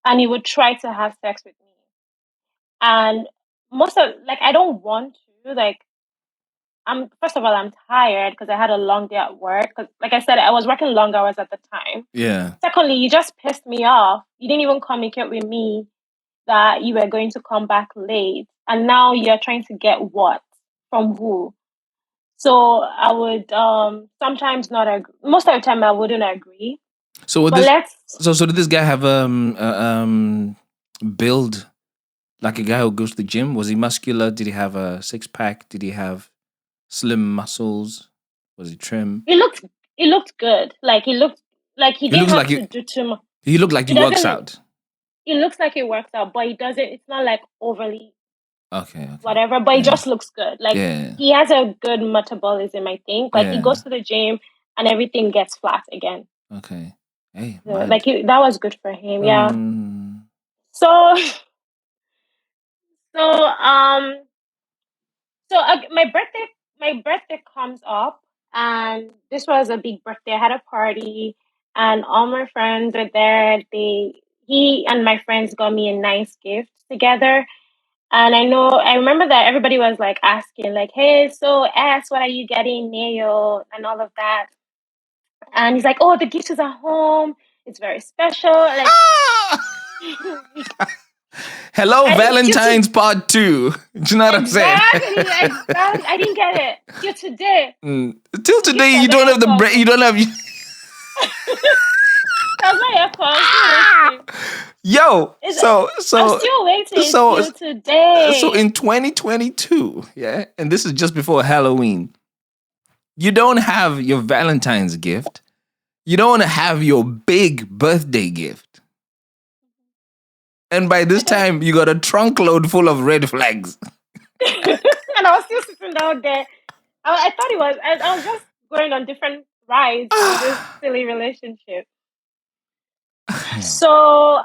and he would try to have sex with me. And I don't want to, first of all, I'm tired because I had a long day at work. Because, like I said, I was working long hours at the time. Yeah. Secondly, you just pissed me off. You didn't even communicate with me that you were going to come back late. And now you're trying to get what? From who? So I would sometimes not agree. Most of the time, I wouldn't agree. So did this guy have build like a guy who goes to the gym? Was he muscular? Did he have a 6-pack? Did he have slim muscles? Was he trim? He looked good. Like he looked like he didn't have to do too much. He looked like he works out. It looks like he works out, but he doesn't. It's not like overly okay. Whatever, but he just looks good. Like he has a good metabolism, I think. Like he goes to the gym and everything gets flat again. Okay. Hey, that was good for him. Yeah. So my birthday comes up, and this was a big birthday. I had a party, and all my friends were there. He and my friends got me a nice gift together. And I remember that everybody was like asking, like, hey, so S, what are you getting, Neo, and all of that. And he's like, oh, the gift is at home. It's very special. Like, hello, Valentine's Part 2. Do you know what I'm saying? Exactly. I didn't get it. Till today. Till today, you don't have the break. You don't have. That's my airport. Yo, so I'm still waiting till today. So in 2022, yeah, and this is just before Halloween, you don't have your Valentine's gift. You don't have your big birthday gift. And by this time, you got a trunk load full of red flags. And I was still sitting down there. I thought it was, I was just going on different rides in this silly relationship. So,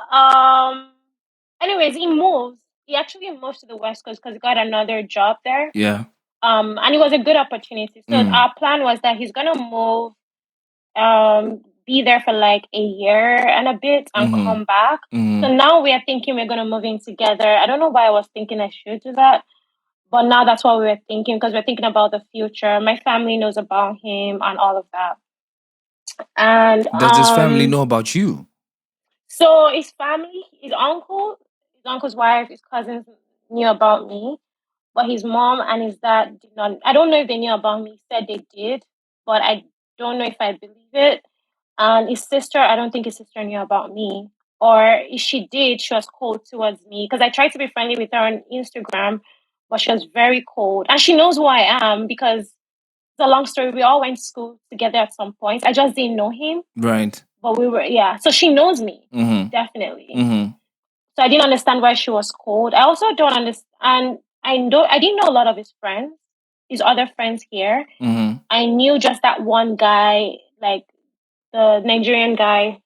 anyways, he moves. He actually moves to the West Coast because he got another job there. Yeah. And it was a good opportunity. So our plan was that he's gonna move, be there for like a year and a bit and come back. So now we are thinking we're gonna move in together. I don't know why I was thinking I should do that, But now that's what we were thinking because we're thinking about the future. My family knows about him and all of that. And Does his family know about you? so his family, his uncle's wife, his cousins knew about me, but his mom and his dad did not. I don't know if they knew about me. He said they did, but I don't know if I believe it. And his sister, I don't think his sister knew about me. Or if she did, she was cold towards me because I tried to be friendly with her on Instagram, but she was very cold. And she knows who I am because it's a long story. We all went to school together at some point. I just didn't know him. Right. But we were, yeah. So she knows me, definitely. So I didn't understand why she was cold. I also don't understand. I didn't know a lot of his friends, his other friends here. I knew just that one guy, like the Nigerian guy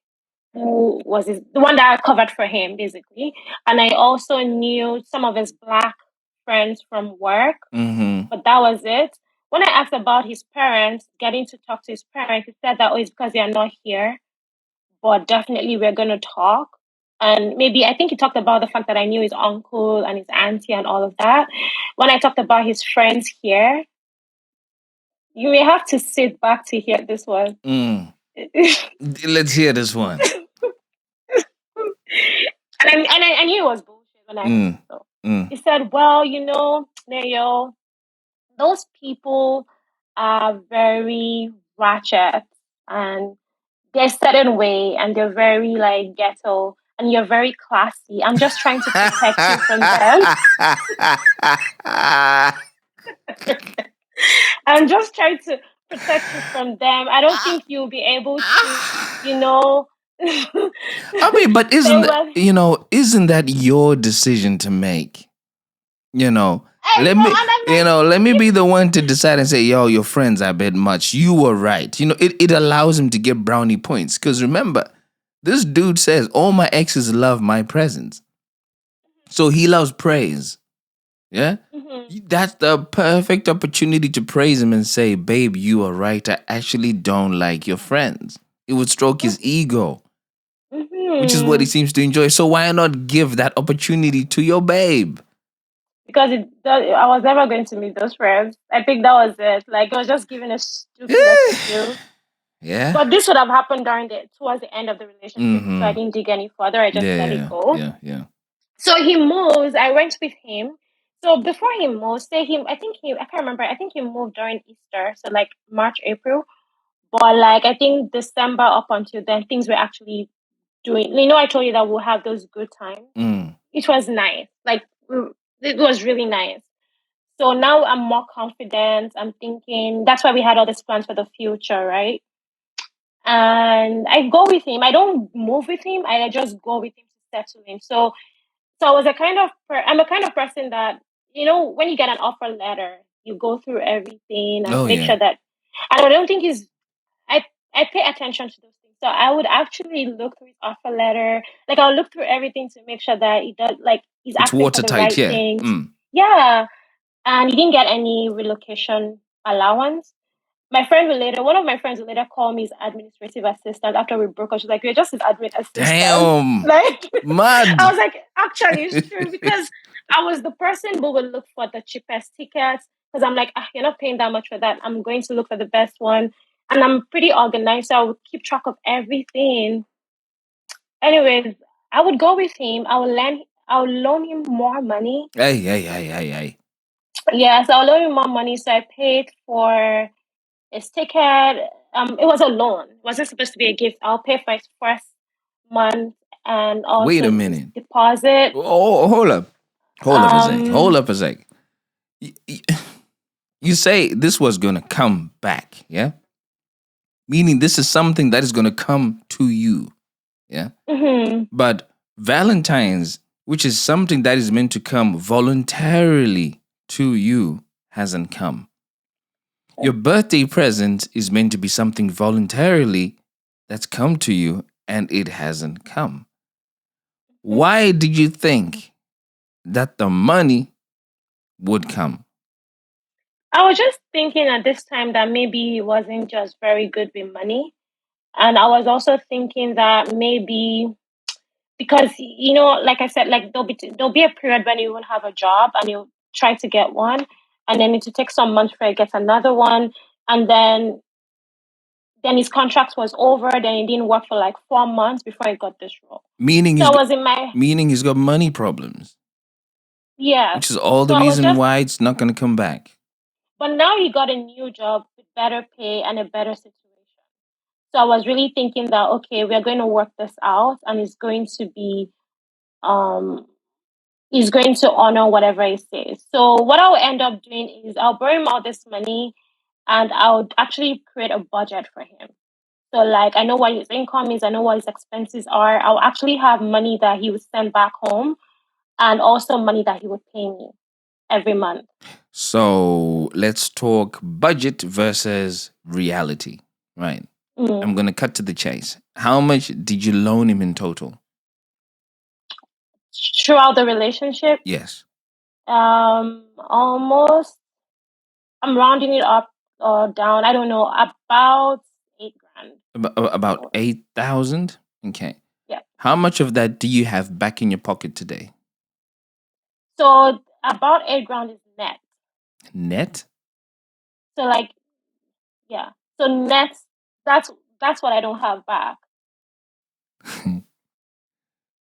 who was the one that I covered for him, basically. And I also knew some of his black friends from work, but that was it. When I asked about his parents, getting to talk to his parents, he said that it's because they are not here, but definitely we're going to talk. And maybe I think he talked about the fact that I knew his uncle and his auntie and all of that. When I talked about his friends here, you may have to sit back to hear this one. Let's hear this one. And I knew it was bullshit when I so. He said, well, Nayo, those people are very ratchet and they're a certain way and they're very like ghetto and you're very classy. I'm just trying to protect you from them. I'm just trying to protect you from them. I don't think you'll be able to, I mean, but isn't that your decision to make? Let me be the one to decide and say, yo, your friends are a bit much. You were right. It allows him to get brownie points. Because remember, this dude says, all my exes love my presence. So he loves praise. Yeah? That's the perfect opportunity to praise him and say, babe, you are right. I actually don't like your friends. It would stroke his ego, which is what he seems to enjoy. So why not give that opportunity to your babe? Because I was never going to meet those friends. I think that was it. Like, it was just giving a stupid excuse. Yeah. But this would have happened towards the end of the relationship. So I didn't dig any further. I just let it go. Yeah. So he moves. I went with him. So before he moved, I can't remember. I think he moved during Easter. So like March, April. But like, I think December up until then, things were actually doing, I told you that we'll have those good times. It was nice. Like, it was really nice. So now I'm more confident. I'm thinking that's why we had all these plans for the future, right? And I go with him. I don't move with him. I just go with him to settle him. So I was I'm a kind of person that, when you get an offer letter, you go through everything and make sure that, and I don't think I pay attention to those things. So I would actually look through his offer letter. Like, I'll look through everything to make sure that he does, like, he's It's asking for the watertight, right things. Yeah. And he didn't get any relocation allowance. One of my friends later called me his administrative assistant after we broke up. She's like, you're just his admin assistant. Damn. Like, mad. I was like, actually, it's true because I was the person who would look for the cheapest tickets because I'm like, you're not paying that much for that. I'm going to look for the best one. And I'm pretty organized, so I would keep track of everything. Anyways, I would go with him. I'll loan him more money. Hey. Yeah, so I'll loan him more money. So I paid for his ticket. It was a loan. It wasn't supposed to be a gift. I'll pay for his first month and also Wait a minute. Deposit. Oh, hold up. Hold up a sec. You say this was going to come back, yeah? Meaning this is something that is going to come to you, yeah? But Valentine's, which is something that is meant to come voluntarily to you, hasn't come. Your birthday present is meant to be something voluntarily that's come to you, and it hasn't come. Why did you think that the money would come? I was just thinking at this time that maybe he wasn't just very good with money. And I was also thinking that maybe because, like I said, like there'll be a period when you won't have a job and try to get one, and then it would take some months for it to get another one, and then his contract was over. Then he didn't work for like 4 months before he got this role. Meaning So I was in my he's got money problems. yeah. Which is all the So reason why it's not going to come back. But now he got a new job with better pay and a better situation. So I was really thinking that okay, we are going to work this out, and it's going to be he's going to honor whatever he says. So what I'll end up doing is I'll borrow him all this money, and I'll actually create a budget for him. So like I know what his income is, I know what his expenses are. I'll actually have money that he would send back home, and also money that he would pay me every month. So let's talk budget versus reality, right? I'm going to cut to the chase. How much did you loan him in total? Throughout the relationship? Yes. Almost, I'm rounding it up or down. I don't know, about $8,000. About 8,000? Okay. Yeah. How much of that do you have back in your pocket today? So about $8,000 is net. Net? So like, yeah. So net, that's what I don't have back.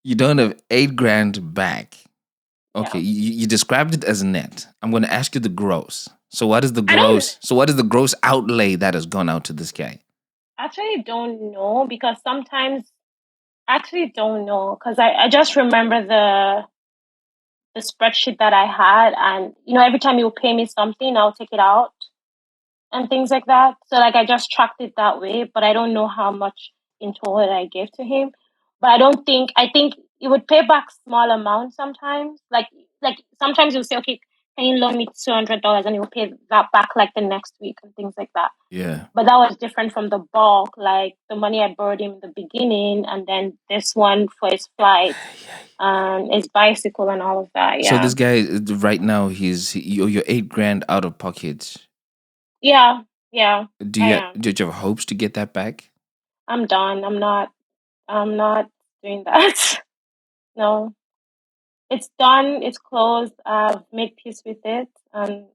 You don't have $8,000 back. Okay, yeah. you described it as net. I'm going to ask you the gross. So what is the gross? So what is the gross outlay that has gone out to this guy? Actually, don't know because sometimes actually don't know because I just remember the spreadsheet that I had, and every time he would pay me something, I'll take it out and things like that. So like I just tracked it that way, but I don't know how much in total I gave to him. But I think he would pay back small amounts sometimes. Like sometimes he'll say, okay, can you loan me $200, and he'll pay that back like the next week and things like that. Yeah. But that was different from the bulk, like the money I borrowed him in the beginning, and then this one for his flight, his bicycle, and all of that. Yeah. So this guy right now, you're $8,000 out of pocket. Yeah. Do you have hopes to get that back? I'm done. I'm not doing that. No. It's done. It's closed. I've made peace with it, and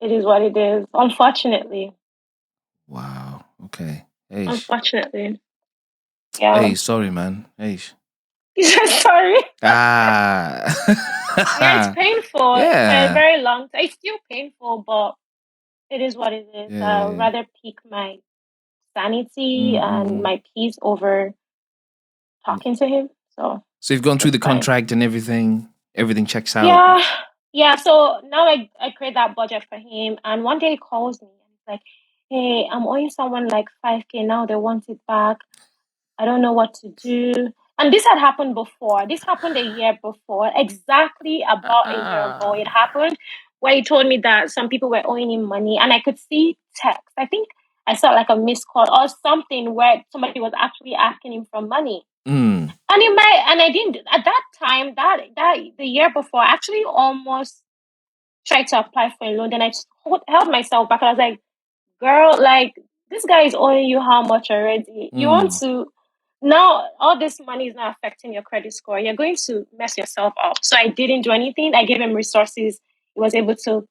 it is what it is. Unfortunately. Wow. Okay. Hey. Unfortunately. Yeah. Hey, sorry, man. Hey. Sorry. Yeah, it's painful. Yeah. For a very long time. It's still painful, but it is what it is. Yeah. I'd rather pick my sanity and my peace over talking to him. So you've gone through the contract and everything. Everything checks out. Yeah. So now I create that budget for him, and one day he calls me and he's like, "Hey, I'm owing someone like $5,000 now. They want it back. I don't know what to do." And this had happened before. This happened a year before, exactly about a year ago. It happened where he told me that some people were owing him money, and I could see text. I think I saw like a missed call or something where somebody was actually asking him for money. And I didn't at that time, that the year before, I actually almost tried to apply for a loan. Then I just held myself back. I was like, girl, like this guy is owing you how much already? You want to now all this money is not affecting your credit score. You're going to mess yourself up. So I didn't do anything. I gave him resources. He was able to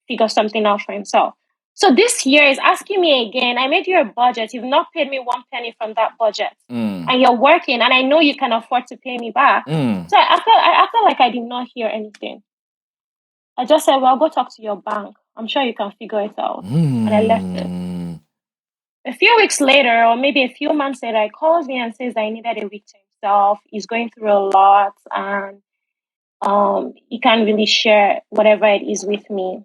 figure something out for himself. So this year is asking me again, I made you a budget. You've not paid me one penny from that budget. And you're working, and I know you can afford to pay me back. So I felt like I did not hear anything. I just said, well, go talk to your bank. I'm sure you can figure it out. And I left it. A few weeks later, or maybe a few months later, he calls me and says that he needed a week to himself. He's going through a lot, and he can't really share whatever it is with me.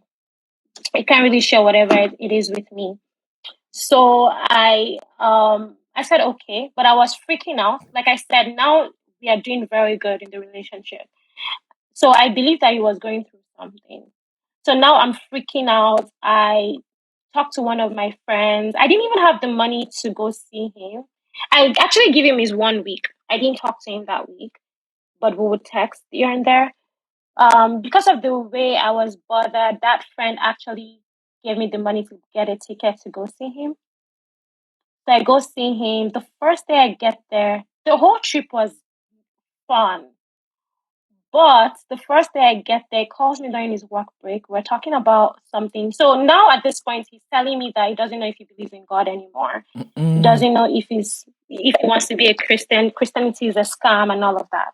So I said okay, but I was freaking out. Like I said, now we are doing very good in the relationship. So I believe that he was going through something. So now I'm freaking out. I talked to one of my friends. I didn't even have the money to go see him. I actually give him his 1 week. I didn't talk to him that week, but we would text here and there. Because of the way I was bothered, that friend actually gave me the money to get a ticket to go see him. So I go see him. The first day I get there, the whole trip was fun. But the first day I get there, he calls me during his work break. We're talking about something. So now at this point, he's telling me that he doesn't know if he believes in God anymore. He doesn't know if he wants to be a Christian. Christianity is a scam and all of that.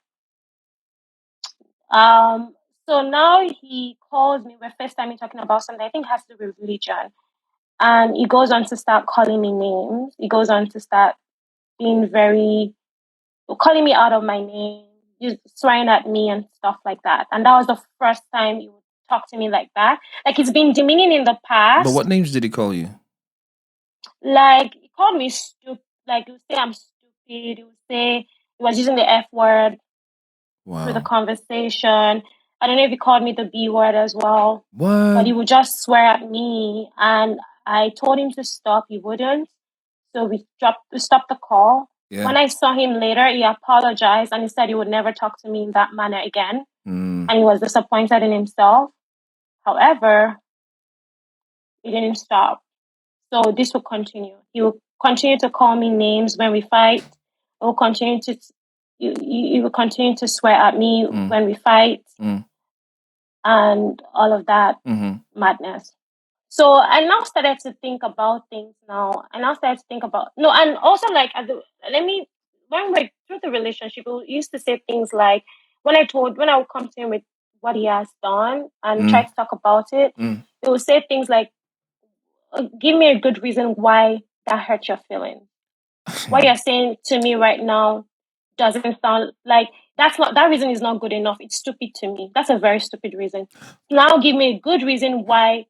So now he calls me. We're first time talking about something I think has to do with religion. And he goes on to start calling me names. He goes on to start being calling me out of my name, swearing at me and stuff like that. And that was the first time he would talk to me like that. Like, it's been demeaning in the past. But what names did he call you? Like, he called me stupid. Like, he would say I'm stupid. He would say he was using the F word through the conversation. I don't know if he called me the B word as well. What? But he would just swear at me. And I told him to stop. He wouldn't. So we stopped the call. Yeah. When I saw him later, he apologized and he said he would never talk to me in that manner again. And he was disappointed in himself. However, he didn't stop. So this will continue. He will continue to call me names when we fight. He will continue to swear at me when we fight. And all of that madness. So I now started to think about things now. And also like when we're through the relationship, we used to say things like when I would come to him with what he has done and try to talk about it, he would say things like, give me a good reason why that hurt your feelings. What you're saying to me right now doesn't sound like that reason is not good enough. It's stupid to me. That's a very stupid reason. Now give me a good reason why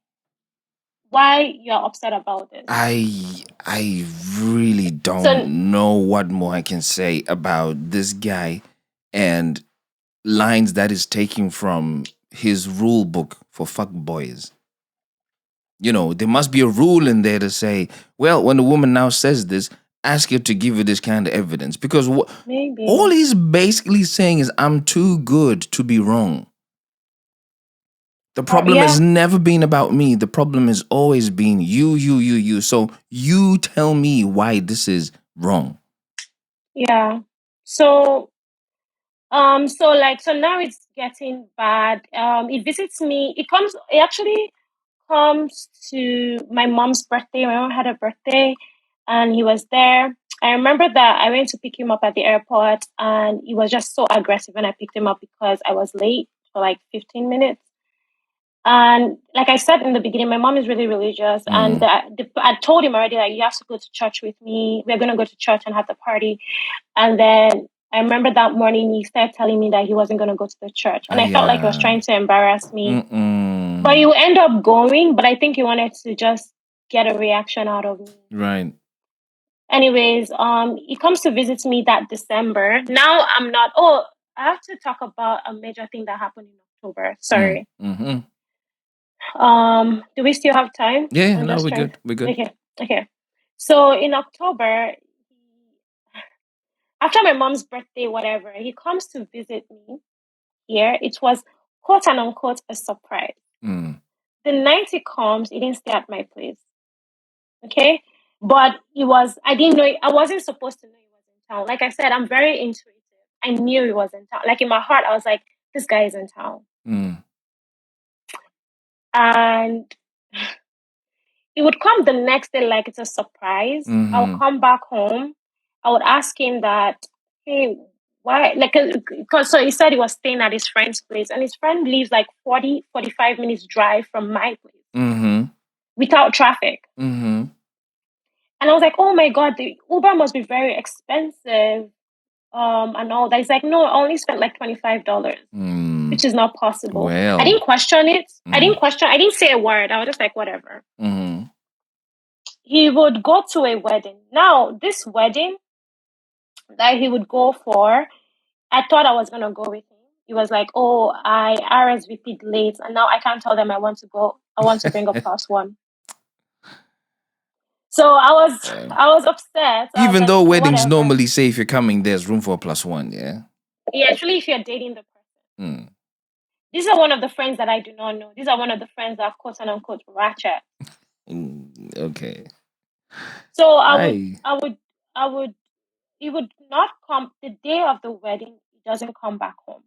you're upset about this. I really don't know what more I can say about this guy and lines that is taken from his rule book for fuck boys. You know, there must be a rule in there to say, well, when a woman now says this, ask her to give you this kind of evidence. Because all he's basically saying is, I'm too good to be wrong. The problem has never been about me. The problem has always been you. So you tell me why this is wrong. Yeah. So now it's getting bad. It visits me. It actually comes to my mom's birthday. My mom had a birthday and he was there. I remember that I went to pick him up at the airport and he was just so aggressive when I picked him up because I was late for like 15 minutes. And like I said in the beginning, my mom is really religious. And I told him already, like, you have to go to church with me. We're going to go to church and have the party. And then I remember that morning he started telling me that he wasn't going to go to the church. And I felt like he was trying to embarrass me. But he would end up going. But I think he wanted to just get a reaction out of me. Right. Anyways, he comes to visit me that December. Now I'm not. Oh, I have to talk about a major thing that happened in October. Sorry. Do we still have time? Yeah, no, we're good. We're good. Okay. So in October, after my mom's birthday, whatever, he comes to visit me here. It was quote and unquote a surprise. The night he comes, he didn't stay at my place. Okay? But I didn't know, I wasn't supposed to know he was in town. Like I said, I'm very intuitive. I knew he was in town. Like in my heart, I was like, this guy is in town. And he would come the next day like it's a surprise. I'll come back home. I would ask him that, hey, why? Like, so he said he was staying at his friend's place, and his friend lives like 45 minutes drive from my place without traffic. And I was like, oh my God, the Uber must be very expensive and all that. He's like, no, I only spent like $25, which is not possible. Well, I didn't question it. I didn't say a word. I was just like, whatever. He would go to a wedding. Now, this wedding that he would go for, I thought I was going to go with him. He was like, oh, I RSVP'd late, and now I can't tell them I want to go. I want to bring a plus one. So I was upset. Even though weddings normally say if you're coming, there's room for a plus one, yeah? Yeah, actually, if you're dating the person. These are one of the friends that I do not know. These are one of the friends that are quote and unquote ratchet. Okay. So he would not come the day of the wedding. He doesn't come back home.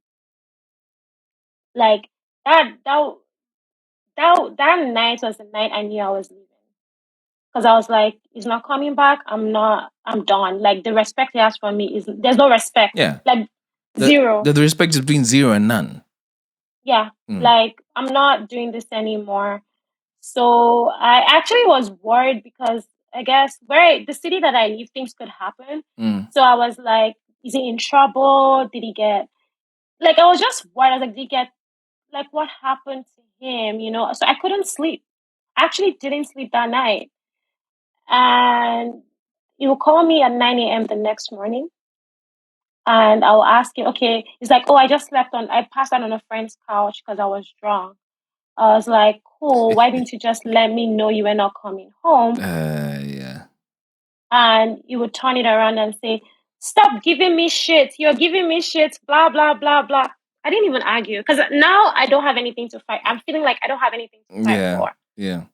Like that night was the night I knew I was leaving. Because I was like, he's not coming back. I'm done. Like the respect he has for me there's no respect. Yeah. Like zero. The respect is between zero and none. Yeah. Like I'm not doing this anymore. So I actually was worried because I guess the city that I live, things could happen. So I was like, is he in trouble? Did he get like I was just worried. I was like, did he get like what happened to him? So I couldn't sleep. I actually didn't sleep that night. And he will call me at 9 a.m. the next morning. And I'll ask him, okay, he's like, oh, I passed out on a friend's couch because I was drunk. I was like, cool, why didn't you just let me know you were not coming home? Yeah. And he would turn it around and say, stop giving me shit. You're giving me shit, blah, blah, blah, blah. I didn't even argue because now I don't have anything to fight. I'm feeling like I don't have anything to fight for. Yeah.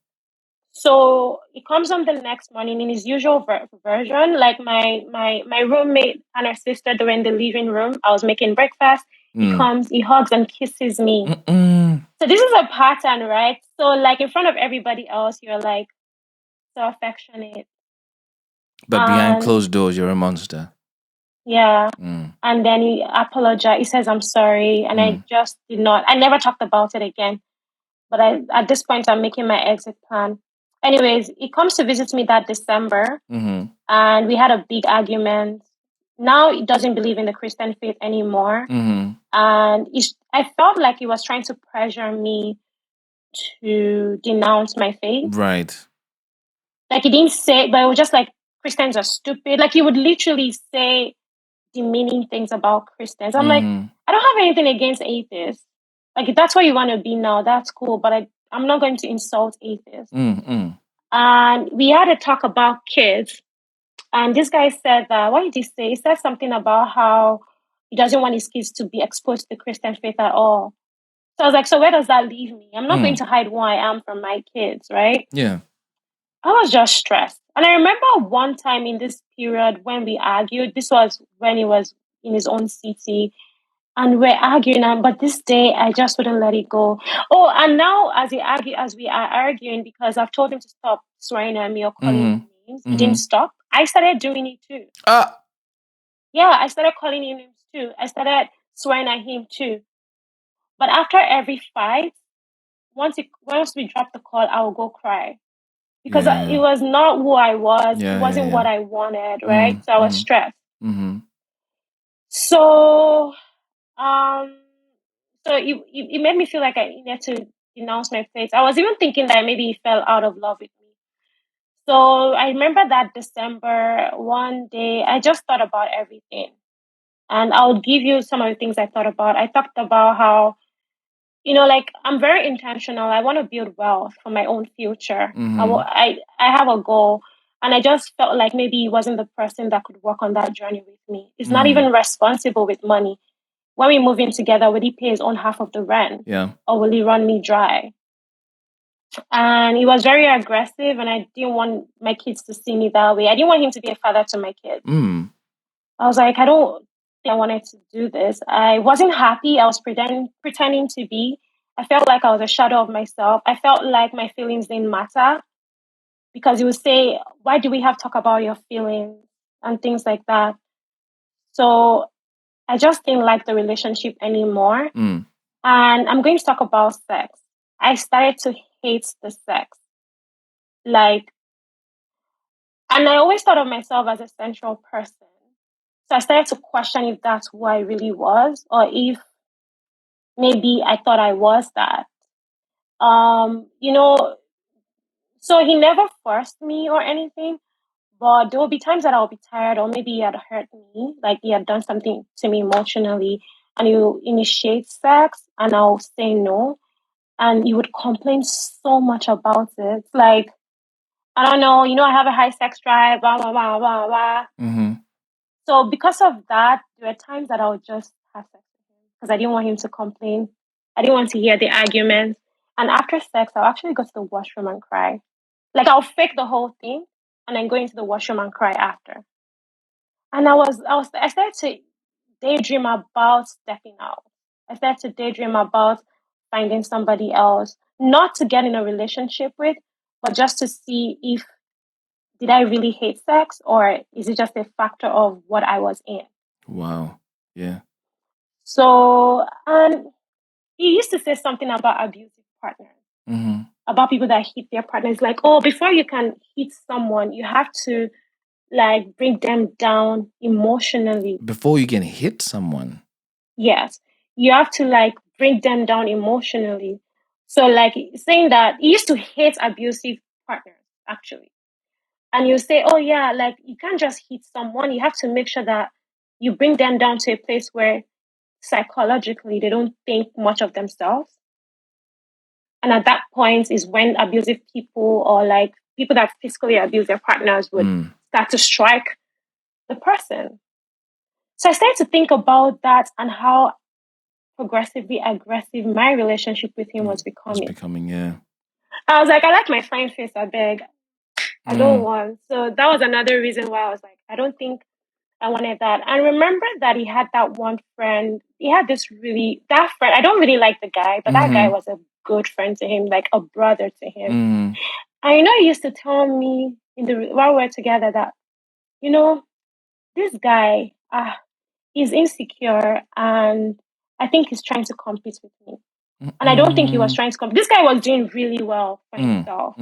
So he comes on the next morning in his usual version. Like my roommate and her sister, they were in the living room. I was making breakfast. He comes, he hugs and kisses me. So this is a pattern, right? So like in front of everybody else, you're like so affectionate. But behind closed doors, you're a monster. Yeah. And then he apologized. He says, I'm sorry. And I never talked about it again. But at this point, I'm making my exit plan. Anyways, he comes to visit me that December. And we had a big argument. Now he doesn't believe in the Christian faith anymore. And I felt like he was trying to pressure me to denounce my faith. Right. Like he didn't say, but it was just like Christians are stupid. Like he would literally say demeaning things about Christians. I'm like, I don't have anything against atheists. Like if that's what you want to be now, that's cool. But I'm not going to insult atheists. And we had a talk about kids. And this guy said that, what did he say? He said something about how he doesn't want his kids to be exposed to the Christian faith at all. So I was like, so where does that leave me? I'm not going to hide who I am from my kids, right? Yeah. I was just stressed. And I remember one time in this period when we argued, this was when he was in his own city, and we're arguing, but this day I just wouldn't let it go. Oh, and now as we are arguing, because I've told him to stop swearing at me or calling me names, he didn't stop. I started doing it too. Yeah, I started calling him names too. I started swearing at him too. But after every fight, once we drop the call, I will go cry. Because it was not who I was. It wasn't what I wanted, right? So I was stressed. So, so it made me feel like I needed to denounce my faith. I was even thinking that maybe he fell out of love with me. So I remember that December, one day, I just thought about everything. And I'll give you some of the things I thought about. I talked about how, like I'm very intentional. I want to build wealth for my own future. I have a goal. And I just felt like maybe he wasn't the person that could work on that journey with me. He's not even responsible with money. When we move in together, will he pay his own half of the rent? Yeah. Or will he run me dry? And he was very aggressive, and I didn't want my kids to see me that way. I didn't want him to be a father to my kids. I was like, I don't think I wanted to do this. I wasn't happy. I was pretending to be. I felt like I was a shadow of myself. I felt like my feelings didn't matter because he would say, why do we have to talk about your feelings and things like that? So I just didn't like the relationship anymore. And I'm going to talk about sex. I started to hate the sex. Like, and I always thought of myself as a sensual person. So I started to question if that's who I really was, or if maybe I thought I was that. You know, so he never forced me or anything, but there will be times that I'll be tired, or maybe he had hurt me, like he had done something to me emotionally, and you initiate sex, and I'll say no, and he would complain so much about it. Like, I don't know, I have a high sex drive, blah, blah, blah, blah, blah. So because of that, there were times that I would just have sex with him because I didn't want him to complain. I didn't want to hear the arguments. And after sex, I'll actually go to the washroom and cry. Like I'll fake the whole thing and then go into the washroom and cry after. And I started to daydream about stepping out. I started to daydream about finding somebody else, not to get in a relationship with, but just to see if did I really hate sex or is it just a factor of what I was in? Wow. Yeah. So, and he used to say something about abusive partners, about people that hit their partners. Like, oh, before you can hit someone, you have to like bring them down emotionally. Before you can hit someone? Yes. You have to like bring them down emotionally. So, like, saying that he used to hate abusive partners, actually. And you say, oh, yeah, like, you can't just hit someone. You have to make sure that you bring them down to a place where psychologically they don't think much of themselves. And at that point is when abusive people or like people that physically abuse their partners would start to strike the person. So I started to think about that and how progressively aggressive my relationship with him was becoming. Yeah. I was like, I like my fine face, I beg. I don't want. So that was another reason why I was like, I don't think I wanted that. And remember that he had that one friend. He had that friend. I don't really like the guy, but that guy was a good friend to him, like a brother to him. And he used to tell me while we were together that, this guy, he's insecure and I think he's trying to compete with me. And I don't think he was trying to compete. This guy was doing really well for himself.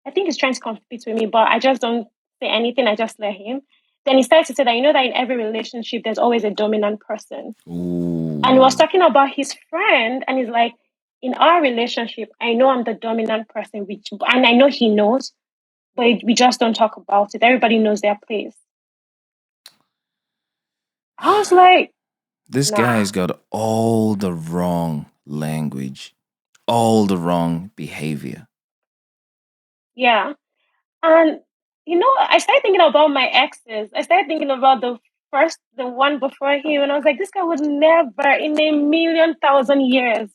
I think he's trying to compete with me, but I just don't say anything. I just let him. Then he started to say that, that in every relationship, there's always a dominant person. Ooh. And he was talking about his friend, and he's like, in our relationship, I know I'm the dominant person, and I know he knows, but we just don't talk about it. Everybody knows their place. I was like, this guy's got all the wrong language, all the wrong behavior. Yeah. And, I started thinking about my exes. I started thinking about the one before him. And I was like, this guy would never in a million thousand years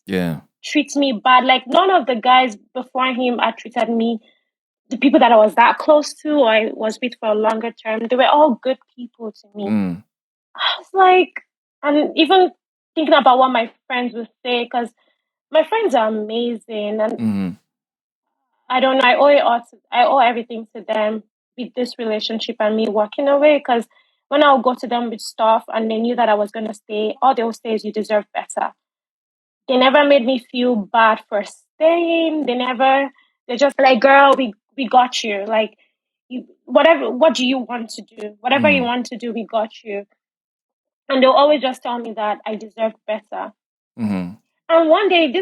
treat me bad. Like, none of the guys before him had treated me, the people that I was that close to or I was with for a longer term, they were all good people to me. I was like, and even thinking about what my friends would say, because my friends are amazing. And I don't know, I owe everything to them with this relationship and me walking away, because when I'll go to them with stuff and they knew that I was going to stay, all they'll say is you deserve better. They never made me feel bad for staying. They're just like, girl, we got you. Like, what do you want to do? Whatever you want to do, we got you. And they'll always just tell me that I deserve better. And one day,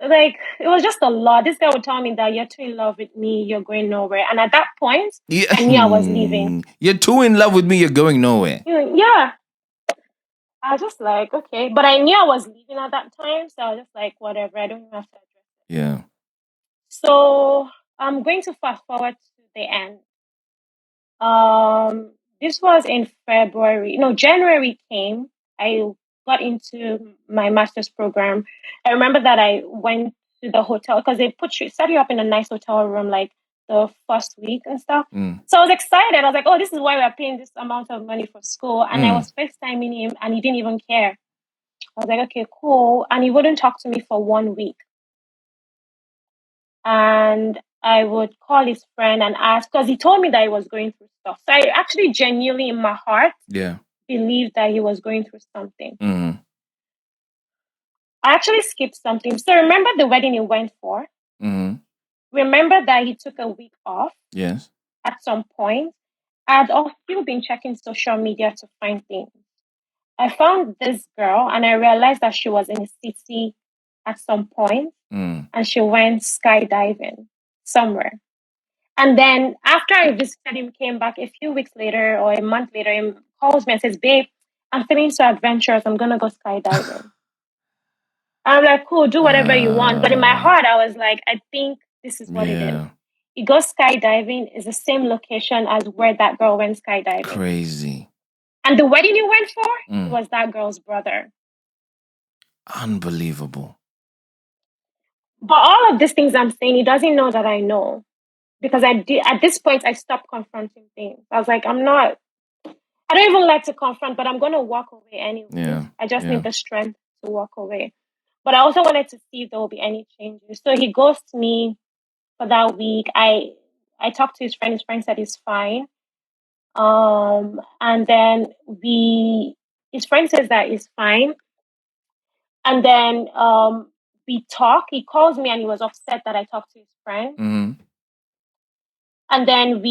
it was just a lot. This guy would tell me that you're too in love with me, you're going nowhere. And at that point, I knew I was leaving. You're too in love with me, you're going nowhere. Yeah. I was just like, okay. But I knew I was leaving at that time. So I was just like, whatever, I don't even have to address it. Yeah. So I'm going to fast forward to the end. This was in February. No, January came. I got into my master's program. I remember that I went to the hotel because they set you up in a nice hotel room like the first week and stuff. So I was excited. I was like, oh, this is why we're paying this amount of money for school. And I was FaceTiming him and he didn't even care. I was like, okay, cool. And he wouldn't talk to me for 1 week. And I would call his friend and ask, because he told me that he was going through stuff. So I actually genuinely in my heart believed that he was going through something. I actually skipped something. So remember the wedding he went for? Remember that he took a week off? Yes. At some point. I'd also been checking social media to find things. I found this girl and I realized that she was in a city at some point and she went skydiving somewhere. And then after I visited him, came back a few weeks later or a month later, he calls me and says, babe, I'm feeling so adventurous. I'm going to go skydiving. I'm like, cool, do whatever you want. But in my heart, I was like, I think this is what it is. He goes skydiving is the same location as where that girl went skydiving. Crazy. And the wedding he went for was that girl's brother. Unbelievable. But all of these things I'm saying, he doesn't know that I know. Because at this point, I stopped confronting things. I was like, I don't even like to confront, but I'm going to walk away anyway. I just need the strength to walk away. But I also wanted to see if there will be any changes. So he ghosted me for that week. I talked to his friend. His friend said he's fine. And then his friend says that he's fine. And then we talk. He calls me and he was upset that I talked to his friend. Mm-hmm. And then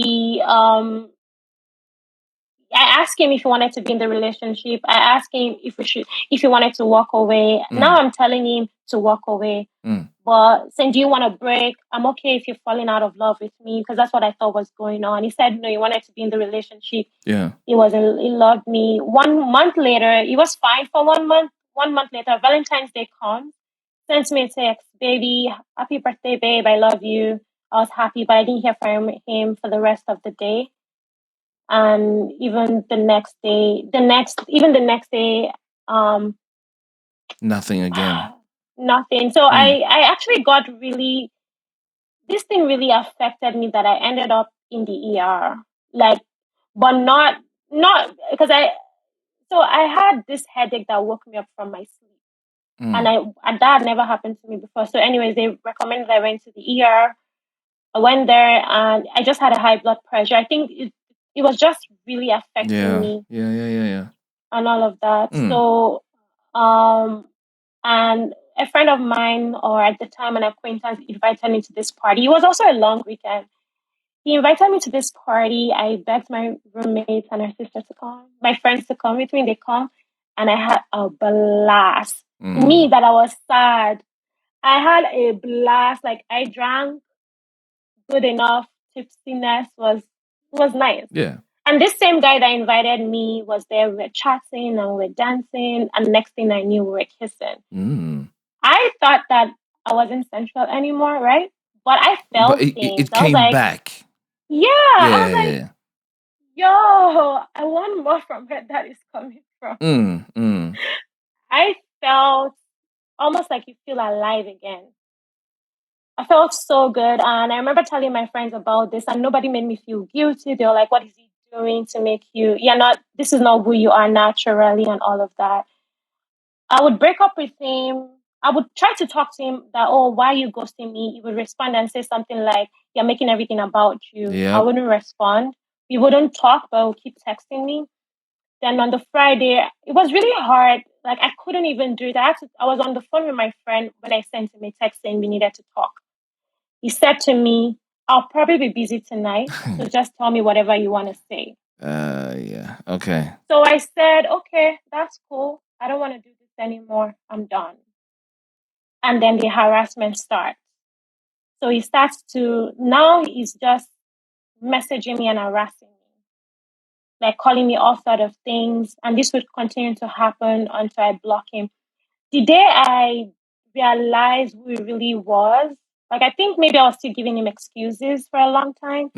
I asked him if he wanted to be in the relationship. I asked him if he wanted to walk away. Now I'm telling him to walk away. But saying, do you want a break? I'm okay if you're falling out of love with me, because that's what I thought was going on. He said, no, he wanted to be in the relationship. Yeah. He loved me. 1 month later, he was fine for 1 month. 1 month later, Valentine's Day comes, sends me a text, baby, happy birthday, babe, I love you. I was happy, but I didn't hear from him for the rest of the day. And even the next day, nothing again. Nothing. So I actually got this thing really affected me that I ended up in the ER. But not because I had this headache that woke me up from my sleep. And that had never happened to me before. So anyways, they recommended I went to the ER. I went there and I just had a high blood pressure. I think it was just really affecting me. Yeah. And all of that. So, and a friend of mine, or at the time an acquaintance, invited me to this party. It was also a long weekend. He invited me to this party. I begged my roommates and her sister to come, my friends to come with me. They come, and I had a blast. Me, that I was sad. I had a blast. Like, I drank good enough. Tipsiness was nice. Yeah. And this same guy that invited me was there. We were chatting and we were dancing. And next thing I knew, we were kissing. I thought that I wasn't sensual anymore, right? But I felt But things. it came back. Yeah. I was like, yo, I want more from where that is coming from. I felt almost like you feel alive again. I felt so good. And I remember telling my friends about this, and nobody made me feel guilty. They were like, what is he doing to make this is not who you are naturally, and all of that. I would break up with him. I would try to talk to him that, oh, why are you ghosting me? He would respond and say something like, you're making everything about you. Yep. I wouldn't respond. We wouldn't talk, but he would keep texting me. Then on the Friday, it was really hard. Like, I couldn't even do that. I was on the phone with my friend when I sent him a text saying we needed to talk. He said to me, I'll probably be busy tonight, so just tell me whatever you want to say. Yeah. Okay. So I said, okay, that's cool. I don't want to do this anymore. I'm done. And then the harassment starts. So he starts to, now he's just messaging me and harassing me, like calling me all sort of things. And this would continue to happen until I block him. The day I realized who he really was, like, I think maybe I was still giving him excuses for a long time.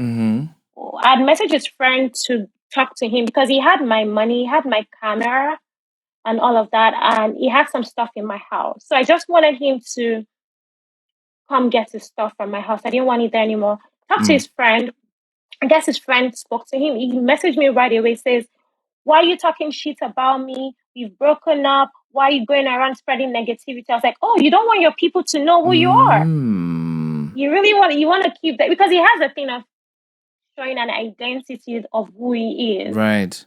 I'd messaged his friend to talk to him because he had my money, he had my camera and all of that, and he had some stuff in my house. So I just wanted him to come get his stuff from my house. I didn't want it there anymore. Talk to his friend. I guess his friend spoke to him. He messaged me right away, says, why are you talking shit about me? We've broken up. Why are you going around spreading negativity? I was like, oh, you don't want your people to know who you are. You really want to keep that, because he has a thing of showing an identity of who he is. Right.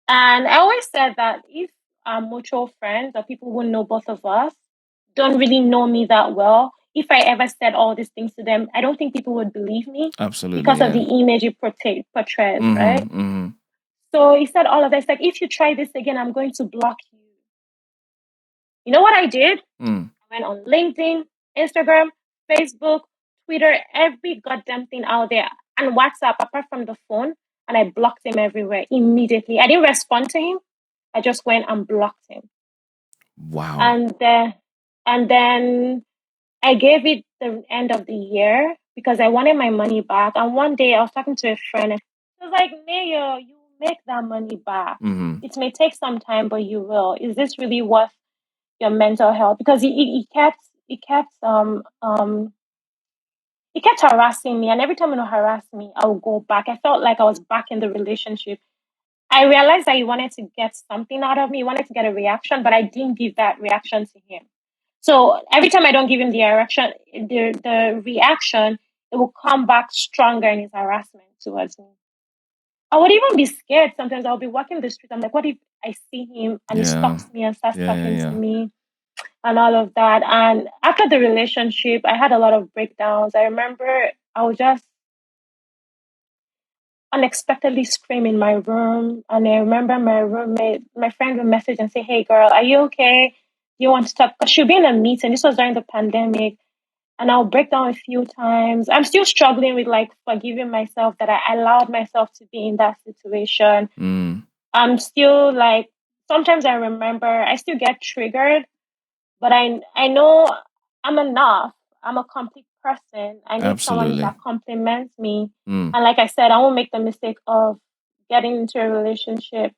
And I always said that if our mutual friends or people who know both of us don't really know me that well, if I ever said all these things to them, I don't think people would believe me. Absolutely. Because of the image it portrays, right? So he said all of that. It's like, if you try this again, I'm going to block you. You know what I did? I went on LinkedIn, Instagram, Facebook, Twitter, every goddamn thing out there, and WhatsApp, apart from the phone, and I blocked him everywhere immediately. I didn't respond to him. I just went and blocked him. Wow. And then I gave it the end of the year because I wanted my money back. And one day I was talking to a friend, and she was like, Mayo, you make that money back. It may take some time, but you will. Is this really worth your mental health? Because he kept harassing me, and every time he would harass me, I would go back. I felt like I was back in the relationship. I realized that he wanted to get something out of me. He wanted to get a reaction, but I didn't give that reaction to him. So every time I don't give him the reaction, it will come back stronger in his harassment towards me. I would even be scared. Sometimes I'll be walking the street. I'm like, what if I see him and he Yeah. stops me and starts talking to Yeah. me and all of that? And after the relationship, I had a lot of breakdowns. I remember I was just unexpectedly scream in my room. And I remember my friend would message and say, "Hey girl, are you okay? Do you want to talk?" Because she'll be in a meeting. This was during the pandemic. And I'll break down a few times. I'm still struggling with like forgiving myself that I allowed myself to be in that situation. I'm still like, sometimes I remember I still get triggered, but I know I'm enough. I'm a complete person. I need someone Absolutely. that compliments me. And like I said, I won't make the mistake of getting into a relationship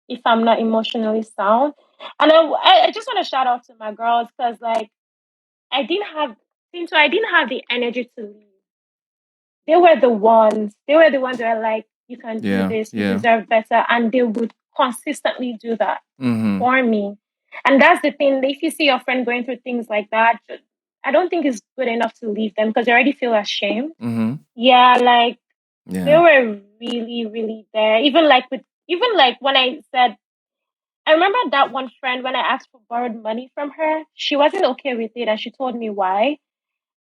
if I'm not emotionally sound. And I just want to shout out to my girls because like I didn't have I didn't have the energy to leave. They were the ones. They were the ones that were like, "You can do this. You deserve better," and they would consistently do that for me. And that's the thing. If you see your friend going through things like that, I don't think it's good enough to leave them because they already feel ashamed. Yeah, like they were really, really there. Even like when I said, I remember that one friend when I asked for borrowed money from her, she wasn't okay with it, and she told me why.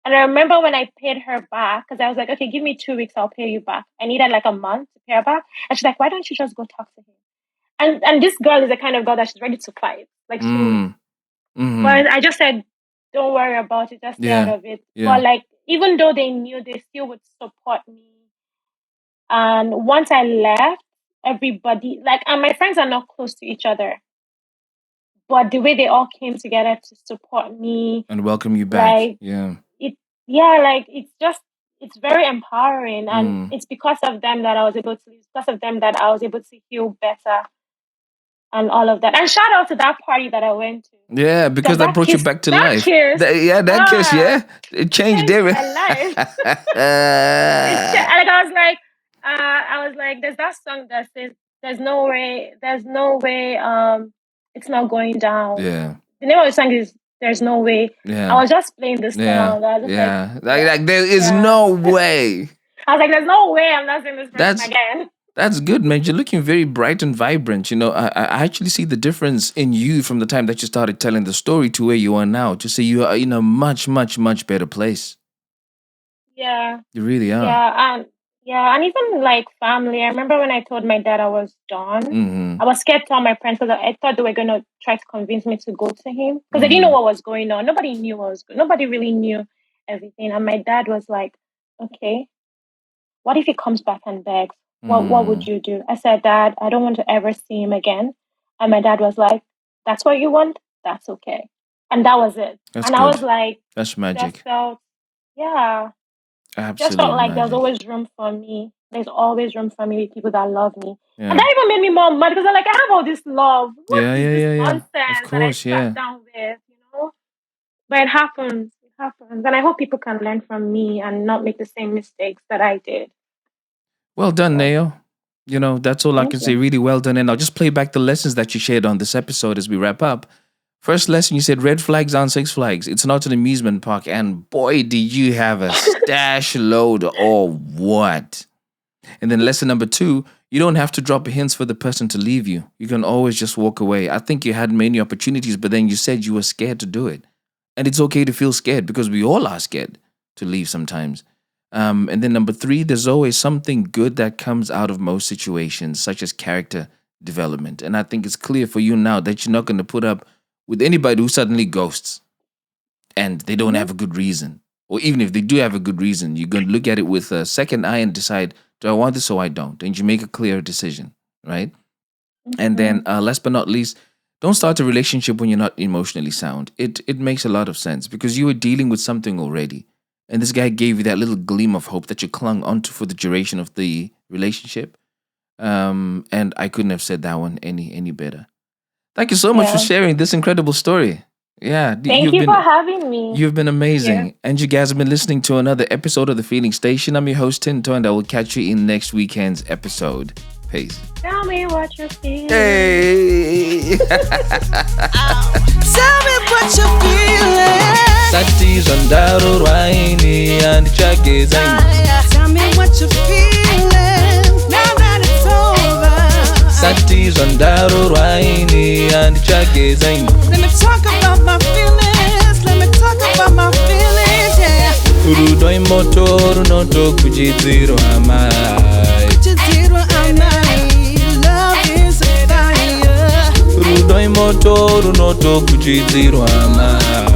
And I remember when I paid her back, because I was like, okay, give me 2 weeks, I'll pay you back. I needed like a month to pay her back. And she's like, why don't you just go talk to him? And this girl is the kind of girl that she's ready to fight. Like but I just said, don't worry about it, just stay out of it. But like, even though they knew, they still would support me. And once I left, everybody, like, and my friends are not close to each other. But the way they all came together to support me and welcome you back. Like, like it's very empowering, and it's because of them that I was able to heal better and all of that. And shout out to that party that I went to. Yeah, because that brought you back to life. Kiss, that kiss, it changed everything. My life. Like I was like, there's that song that says, there's no way, it's not going down. Yeah. The name of the song is There's No Way. I was just playing this song. I was just like there is no way. I was like, there's no way I'm not seeing this person again. That's good, man. You're looking very bright and vibrant. You know, I actually see the difference in you from the time that you started telling the story to where you are now. To say you are in a much, much, much better place. Yeah. You really are. And even like family. I remember when I told my dad I was done. I was scared to tell my parents because I thought they were going to try to convince me to go to him because they didn't know what was going on. Nobody knew what was going on. Nobody really knew everything. And my dad was like, okay, what if he comes back and begs? What would you do? I said, Dad, I don't want to ever see him again. And my dad was like, that's what you want? That's okay. And that was it. That's and good. I was like, that's magic. Just felt, yeah. Absolutely. Just felt like there's always room for me. There's always room for me with people that love me. Yeah. And that even made me more mad because I'm like, I have all this love. What is this nonsense of course, that I sat down with, you know? But it happens. It happens. And I hope people can learn from me and not make the same mistakes that I did. Well done, Neo. You know, that's all I can say. Really well done. And I'll just play back the lessons that you shared on this episode as we wrap up. First lesson, you said red flags aren't Six Flags. It's not an amusement park. And boy, did you have a stash load or what? And then lesson number 2, you don't have to drop hints for the person to leave you. You can always just walk away. I think you had many opportunities, but then you said you were scared to do it. And it's okay to feel scared because we all are scared to leave sometimes. And then number 3, there's always something good that comes out of most situations, such as character development. And I think it's clear for you now that you're not going to put up with anybody who suddenly ghosts and they don't have a good reason. Or even if they do have a good reason, you're going to look at it with a second eye and decide, do I want this or I don't? And you make a clear decision, right? And then last but not least, don't start a relationship when you're not emotionally sound. It makes a lot of sense because you were dealing with something already. And this guy gave you that little gleam of hope that you clung onto for the duration of the relationship. And I couldn't have said that one any better. Thank you so much for sharing this incredible story. Yeah. Thank you for having me. You've been amazing. And you guys have been listening to another episode of The Feeling Station. I'm your host, Tinto, and I will catch you in next weekend's episode. Peace. Tell me what you feel. Hey. Tell me what you're feeling. Sati zandaro raini and chagezai. Tell me what you're feeling. Now that it's over. Sati zandaro raini and chagezai. Let me talk about my feelings. Let me talk about my feelings, yeah. Urudoi motoru noto kujidziro amai. Kujidziro amai. Love is a fire. Urudoi motoru noto kujidziro amai.